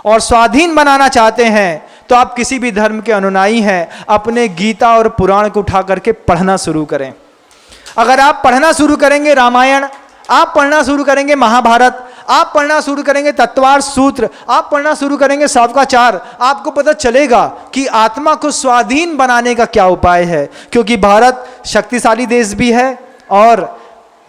और स्वाधीन बनाना चाहते हैं तो आप किसी भी धर्म के अनुयायी हैं, अपने गीता और पुराण को उठा करके पढ़ना शुरू करें। अगर आप पढ़ना शुरू करेंगे रामायण, आप पढ़ना शुरू करेंगे महाभारत, आप पढ़ना शुरू करेंगे तत्वार्थ सूत्र, आप पढ़ना शुरू करेंगे शावकाचार, आपको पता चलेगा कि आत्मा को स्वाधीन बनाने का क्या उपाय है। क्योंकि भारत शक्तिशाली देश भी है और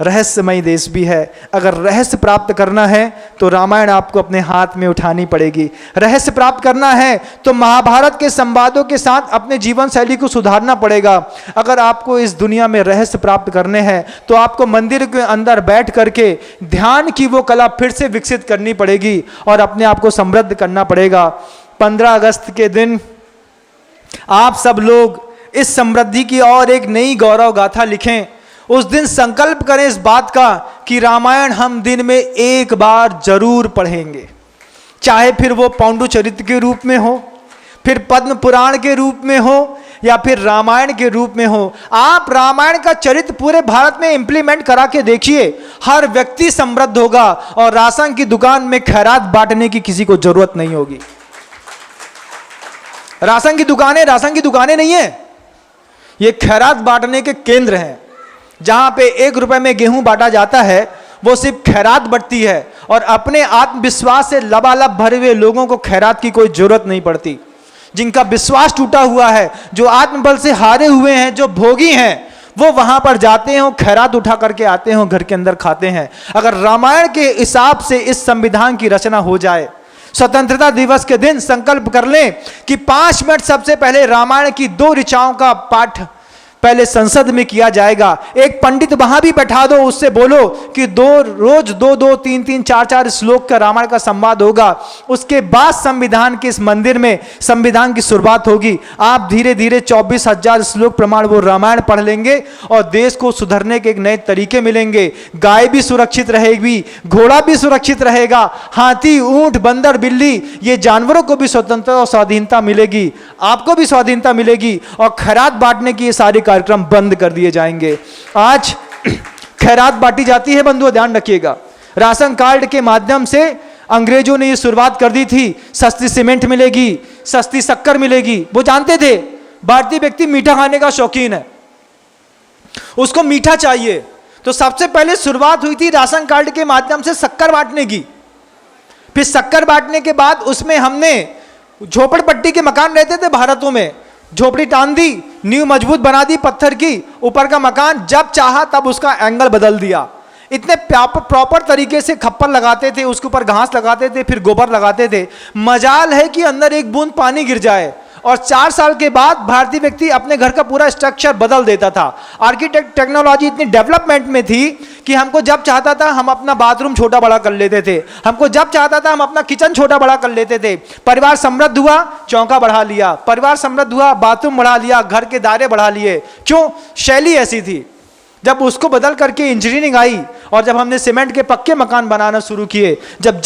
रहस्यमय देश भी है। अगर रहस्य प्राप्त करना है तो रामायण आपको अपने हाथ में उठानी पड़ेगी। रहस्य प्राप्त करना है तो महाभारत के संवादों के साथ अपने जीवन शैली को सुधारना पड़ेगा। अगर आपको इस दुनिया में रहस्य प्राप्त करने हैं तो आपको मंदिर के अंदर बैठ करके ध्यान की वो कला फिर से विकसित करनी पड़ेगी और अपने आप को समृद्ध करना पड़ेगा। 15 अगस्त के दिन आप सब लोग इस समृद्धि की और एक नई गौरव गाथा लिखें। उस दिन संकल्प करें इस बात का कि रामायण हम दिन में एक बार जरूर पढ़ेंगे, चाहे फिर वो पांडुचरित्र के रूप में हो, फिर पद्म पुराण के रूप में हो, या फिर रामायण के रूप में हो, आप रामायण का चरित्र पूरे भारत में इंप्लीमेंट करा के देखिए, हर व्यक्ति समृद्ध होगा और राशन की दुकान में खैरात बांटने की किसी को जरूरत नहीं होगी। राशन की दुकानें नहीं है, ये खैरात बांटने के केंद्र हैं। जहां पे 1 रुपए में गेहूं बांटा जाता है, वो सिर्फ खैरात बंटती है और अपने आत्मविश्वास से लबालब भरे हुए लोगों को खैरात की कोई जरूरत नहीं पड़ती। जिनका विश्वास टूटा हुआ है, जो आत्मबल से हारे हुए हैं, जो भोगी हैं, वो वहां पर जाते हैं, खैरात उठा करके आते हैं, घर के अंदर खाते हैं। अगर रामायण के हिसाब से इस संविधान की रचना हो जाए, स्वतंत्रता दिवस के दिन संकल्प कर लें कि 5 मिनट सबसे पहले रामायण की 2 ऋचाओं का पाठ पहले संसद में किया जाएगा। एक पंडित वहां भी बैठा दो, उससे बोलो कि रोज 2-2, 3-3, 4-4 श्लोक का रामायण का संवाद होगा। उसके बाद संविधान के इस मंदिर में संविधान की शुरुआत होगी। आप धीरे धीरे 24,000 श्लोक प्रमाण वो रामायण पढ़ लेंगे और देश को सुधरने के एक नए तरीके मिलेंगे। गाय भी सुरक्षित रहेगी, घोड़ा भी सुरक्षित रहेगा, हाथी, ऊंट, बंदर, बिल्ली, ये जानवरों को भी स्वतंत्रता और स्वाधीनता मिलेगी, आपको भी स्वाधीनता मिलेगी और खैरात बांटने की ये सारी कार्यक्रम बंद कर दिए जाएंगे। आज खैरात बांटी जाती है बंधुओं, ध्यान रखिएगा। राशन कार्ड के माध्यम से अंग्रेजों ने ये शुरुआत कर दी थी। सस्ती सीमेंट मिलेगी, सस्ती शक्कर मिलेगी। वो जानते थे भारतीय व्यक्ति मीठा खाने का शौकीन है, उसको मीठा चाहिए, तो सबसे पहले शुरुआत हुई थी राशन कार्ड के माध्यम से शक्कर बांटने की। फिर शक्कर बांटने के बाद उसमें हमने झोपड़पट्टी के मकान रहते थे भारतों में, झोपड़ी टान दी, नींव मजबूत बना दी पत्थर की, ऊपर का मकान जब चाहा तब उसका एंगल बदल दिया। इतने प्रॉपर तरीके से खप्पर लगाते थे, उसके ऊपर घास लगाते थे, फिर गोबर लगाते थे। मजाल है कि अंदर एक बूंद पानी गिर जाए और 4 साल के बाद भारतीय व्यक्ति अपने घर का पूरा स्ट्रक्चर बदल देता था। आर्किटेक्ट टेक्नोलॉजी इतनी डेवलपमेंट में थी कि हमको जब चाहता था हम अपना बाथरूम छोटा बड़ा कर लेते थे, हमको जब चाहता था हम अपना किचन छोटा बड़ा कर लेते थे। परिवार समृद्ध हुआ, चौका बढ़ा लिया, परिवार समृद्ध हुआ, बाथरूम बढ़ा लिया, घर के दायरे बढ़ा लिए। क्यों? शैली ऐसी थी। जब उसको बदल करके इंजीनियरिंग आई और जब हमने सीमेंट के पक्के मकान बनाना शुरू किए, जब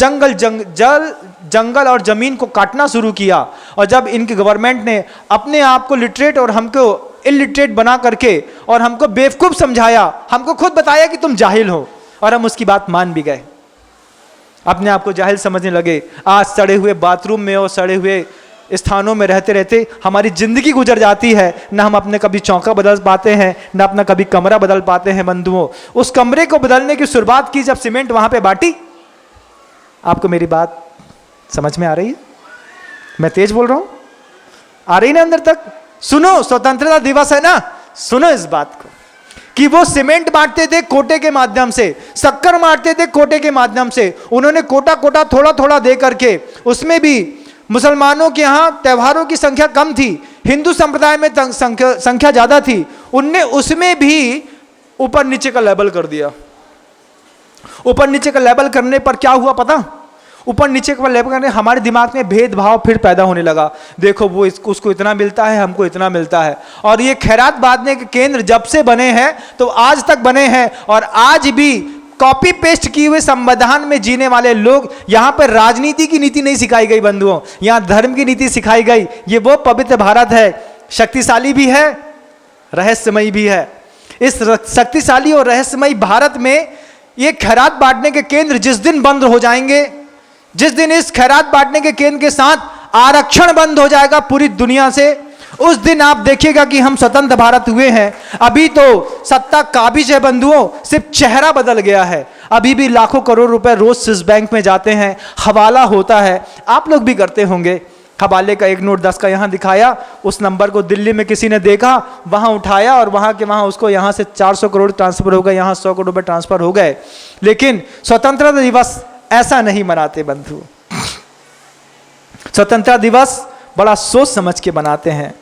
जंगल और जमीन को काटना शुरू किया और जब इनकी गवर्नमेंट ने अपने आप को लिटरेट और हमको इलिटरेट बना करके और हमको बेवकूफ समझाया, हमको खुद बताया कि तुम जाहिल हो, और हम उसकी बात मान भी गए, अपने आप को जाहिल समझने लगे। आज सड़े हुए बाथरूम में और सड़े हुए स्थानों में रहते रहते हमारी जिंदगी गुजर जाती है। ना हम अपने कभी चौका बदल पाते हैं, ना अपना कभी कमरा बदल पाते हैं। बंधुओं, उस कमरे को बदलने की शुरुआत की जब सीमेंट वहां पे बांटी। आपको मेरी बात समझ में आ रही है? मैं तेज बोल रहा हूं? आ रही ना अंदर तक? सुनो, स्वतंत्रता दिवस है ना, सुनो इस बात को कि वो सीमेंट बांटते थे कोटे के माध्यम से, शक्कर बांटते थे कोटे के माध्यम से। उन्होंने कोटा कोटा थोड़ा थोड़ा दे करके, उसमें भी मुसलमानों के यहाँ त्योहारों की संख्या कम थी, हिंदू संप्रदाय में संख्या ज्यादा थी, उनने उसमें भी ऊपर नीचे का लेवल कर दिया। ऊपर नीचे का लेवल करने पर क्या हुआ पता? ऊपर नीचे का लेवल करने हमारे दिमाग में भेदभाव फिर पैदा होने लगा। देखो वो उसको इतना मिलता है, हमको इतना मिलता है। और ये खैरात बांटने के केंद्र जब से बने हैं तो आज तक बने हैं, और आज भी कॉपी पेस्ट किए हुए संविधान में जीने वाले लोग। यहां पर राजनीति की नीति नहीं सिखाई गई बंधुओं, यहां धर्म की नीति सिखाई गई। ये वो पवित्र भारत है, शक्तिशाली भी है, रहस्यमयी भी है। इस शक्तिशाली और रहस्यमयी भारत में ये खैरात बांटने के केंद्र जिस दिन बंद हो जाएंगे, जिस दिन इस खैरात बांटने के केंद्र के साथ आरक्षण बंद हो जाएगा पूरी दुनिया से, उस दिन आप देखिएगा कि हम स्वतंत्र भारत हुए हैं। अभी तो सत्ता काबिज है बंधुओं, सिर्फ चेहरा बदल गया है। अभी भी लाखों करोड़ रुपए रोज स्विस बैंक में जाते हैं, हवाला होता है। आप लोग भी करते होंगे। हवाले का 1 नोट 10 का यहां दिखाया, उस नंबर को दिल्ली में किसी ने देखा, वहां उठाया और वहां के वहां उसको यहां से 400 करोड़ ट्रांसफर हो गए, यहां 100 करोड़ रुपए ट्रांसफर हो गए। लेकिन स्वतंत्रता दिवस ऐसा नहीं मनाते बंधु। स्वतंत्रता दिवस बड़ा सोच समझ के बनाते हैं,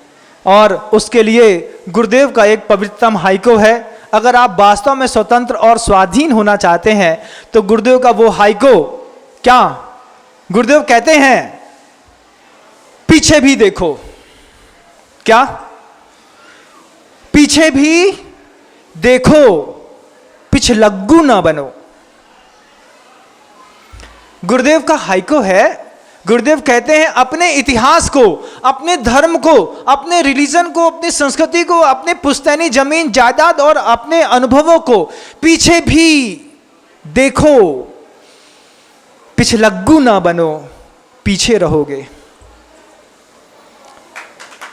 और उसके लिए गुरुदेव का एक पवित्रतम हाइको है। अगर आप वास्तव में स्वतंत्र और स्वाधीन होना चाहते हैं तो गुरुदेव का वो हाइको, क्या गुरुदेव कहते हैं, पीछे भी देखो। क्या? पीछे भी देखो, पिछलग्गू ना बनो। गुरुदेव का हाइको है। गुरुदेव कहते हैं अपने इतिहास को, अपने धर्म को, अपने रिलीजन को, अपनी संस्कृति को, अपने पुश्तैनी जमीन जायदाद और अपने अनुभवों को पीछे भी देखो, पिछलग्गू ना बनो, पीछे रहोगे।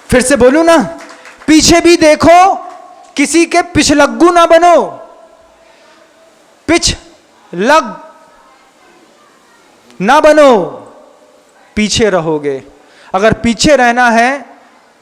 फिर से बोलूं ना, पीछे भी देखो, किसी के पिछलग्गू ना बनो, पिछलग ना बनो, पीछे रहोगे। अगर पीछे रहना है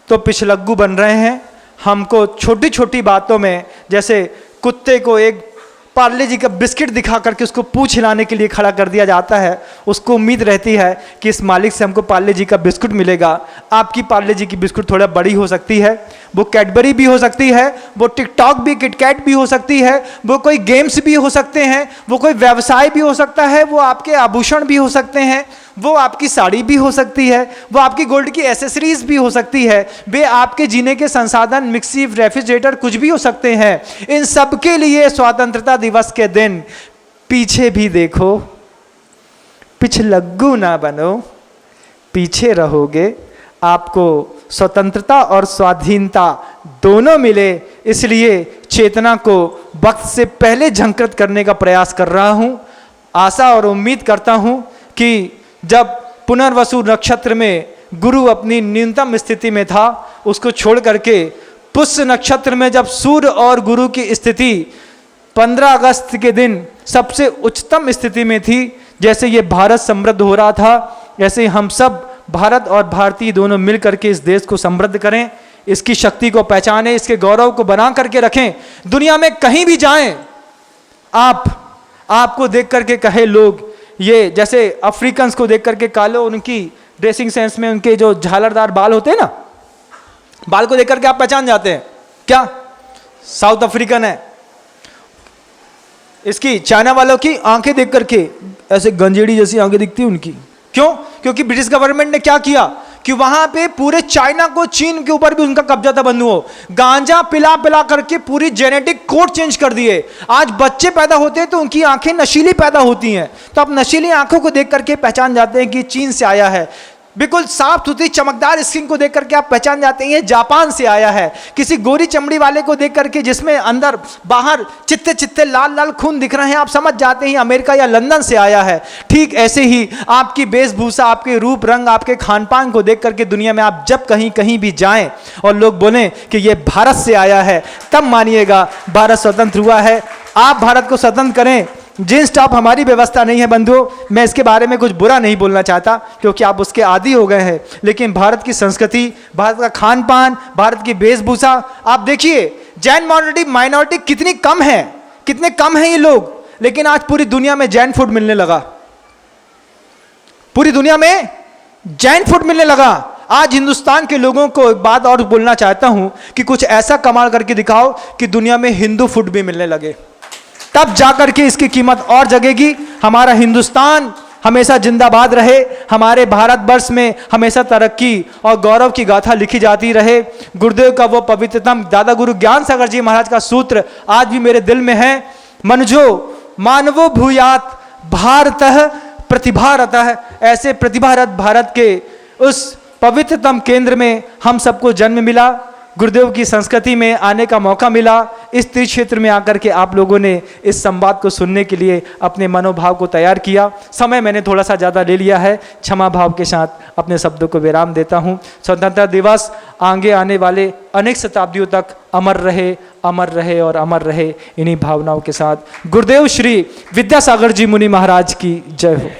तो पिछलग्गू बन रहे हैं। हमको छोटी छोटी बातों में, जैसे कुत्ते को एक पार्ले जी का बिस्किट दिखा करके उसको पूंछ हिलाने के लिए खड़ा कर दिया जाता है, उसको उम्मीद रहती है कि इस मालिक से हमको पार्ले जी का बिस्कुट मिलेगा। आपकी पार्ले जी की बिस्कुट थोड़ा बड़ी हो सकती है, वो कैडबरी भी हो सकती है, वो टिकटॉक भी, किटकैट भी हो सकती है, वो कोई गेम्स भी हो सकते हैं, वो कोई व्यवसाय भी हो सकता है, वो आपके आभूषण भी हो सकते हैं, वो आपकी साड़ी भी हो सकती है, वो आपकी गोल्ड की एसेसरीज भी हो सकती है, वे आपके जीने के संसाधन, मिक्सी, रेफ्रिजरेटर, कुछ भी हो सकते हैं। इन सब के लिए स्वतंत्रता दिवस के दिन पीछे भी देखो, पिछलग्गू ना बनो, पीछे रहोगे। आपको स्वतंत्रता और स्वाधीनता दोनों मिले, इसलिए चेतना को वक्त से पहले झंकृत करने का प्रयास कर रहा हूं। आशा और उम्मीद करता हूं कि जब पुनर्वसु नक्षत्र में गुरु अपनी न्यूनतम स्थिति में था, उसको छोड़ करके पुष्य नक्षत्र में जब सूर्य और गुरु की स्थिति 15 अगस्त के दिन सबसे उच्चतम स्थिति में थी, जैसे ये भारत समृद्ध हो रहा था, ऐसे हम सब भारत और भारतीय दोनों मिल करके इस देश को समृद्ध करें, इसकी शक्ति को पहचानें, इसके गौरव को बना करके रखें। दुनिया में कहीं भी जाएं, आपको देख करके कहे लोग, ये जैसे अफ्रीकन्स को देख करके काले, उनकी ड्रेसिंग सेंस में उनके जो झालरदार बाल होते हैं ना, बाल को देख करके आप पहचान जाते हैं, क्या साउथ अफ्रीकन है। इसकी चाइना वालों की आंखें देख करके ऐसे गंजेड़ी जैसी आंखें दिखती हैं उनकी। क्यों? क्योंकि ब्रिटिश गवर्नमेंट ने क्या किया कि वहां पे पूरे चाइना को, चीन के ऊपर भी उनका कब्जा था बंधुओं, गांजा पिला पिला करके पूरी जेनेटिक कोड चेंज कर दिए। आज बच्चे पैदा होते हैं तो उनकी आंखें नशीली पैदा होती हैं, तो आप नशीली आंखों को देख करके पहचान जाते हैं कि चीन से आया है। बिल्कुल साफ सुथरी चमकदार स्किन को देख करके आप पहचान जाते हैं ये जापान से आया है। किसी गोरी चमड़ी वाले को देख करके जिसमें अंदर बाहर चित्ते चित्ते लाल लाल खून दिख रहे हैं, आप समझ जाते हैं अमेरिका या लंदन से आया है। ठीक ऐसे ही आपकी वेशभूषा, आपके रूप रंग, आपके खान पान को देख करके दुनिया में आप जब कहीं कहीं भी जाएं और लोग बोलें कि ये भारत से आया है, तब मानिएगा भारत स्वतंत्र हुआ है। आप भारत को स्वतंत्र करें। जींस टॉप हमारी व्यवस्था नहीं है बंधुओं, मैं इसके बारे में कुछ बुरा नहीं बोलना चाहता क्योंकि आप उसके आदी हो गए हैं, लेकिन भारत की संस्कृति, भारत का खान पान, भारत की वेशभूषा, आप देखिए जैन माइनॉरिटी कितनी कम है, कितने कम है ये लोग, लेकिन आज पूरी दुनिया में जैन फूड मिलने लगा, पूरी दुनिया में जैन फूड मिलने लगा। आज हिंदुस्तान के लोगों को एक बात और बोलना चाहता हूं कि कुछ ऐसा कमाल करके दिखाओ कि दुनिया में हिंदू फूड भी मिलने लगे, तब जाकर के इसकी कीमत और जगेगी। हमारा हिंदुस्तान हमेशा जिंदाबाद रहे, हमारे भारतवर्ष में हमेशा तरक्की और गौरव की गाथा लिखी जाती रहे। गुरुदेव का वो पवित्रतम दादा गुरु ज्ञान सागर जी महाराज का सूत्र आज भी मेरे दिल में है, मनुजो मानवो भूयात भारतः प्रतिभारतः। ऐसे प्रतिभारत भारत के उस पवित्रतम केंद्र में हम सबको जन्म मिला, गुरुदेव की संस्कृति में आने का मौका मिला। इस तीर्थ क्षेत्र में आकर के आप लोगों ने इस संवाद को सुनने के लिए अपने मनोभाव को तैयार किया। समय मैंने थोड़ा सा ज़्यादा ले लिया है, क्षमा भाव के साथ अपने शब्दों को विराम देता हूँ। स्वतंत्रता दिवस आगे आने वाले अनेक शताब्दियों तक अमर रहे, अमर रहे और अमर रहे। इन्हीं भावनाओं के साथ गुरुदेव श्री विद्यासागर जी मुनि महाराज की जय हो।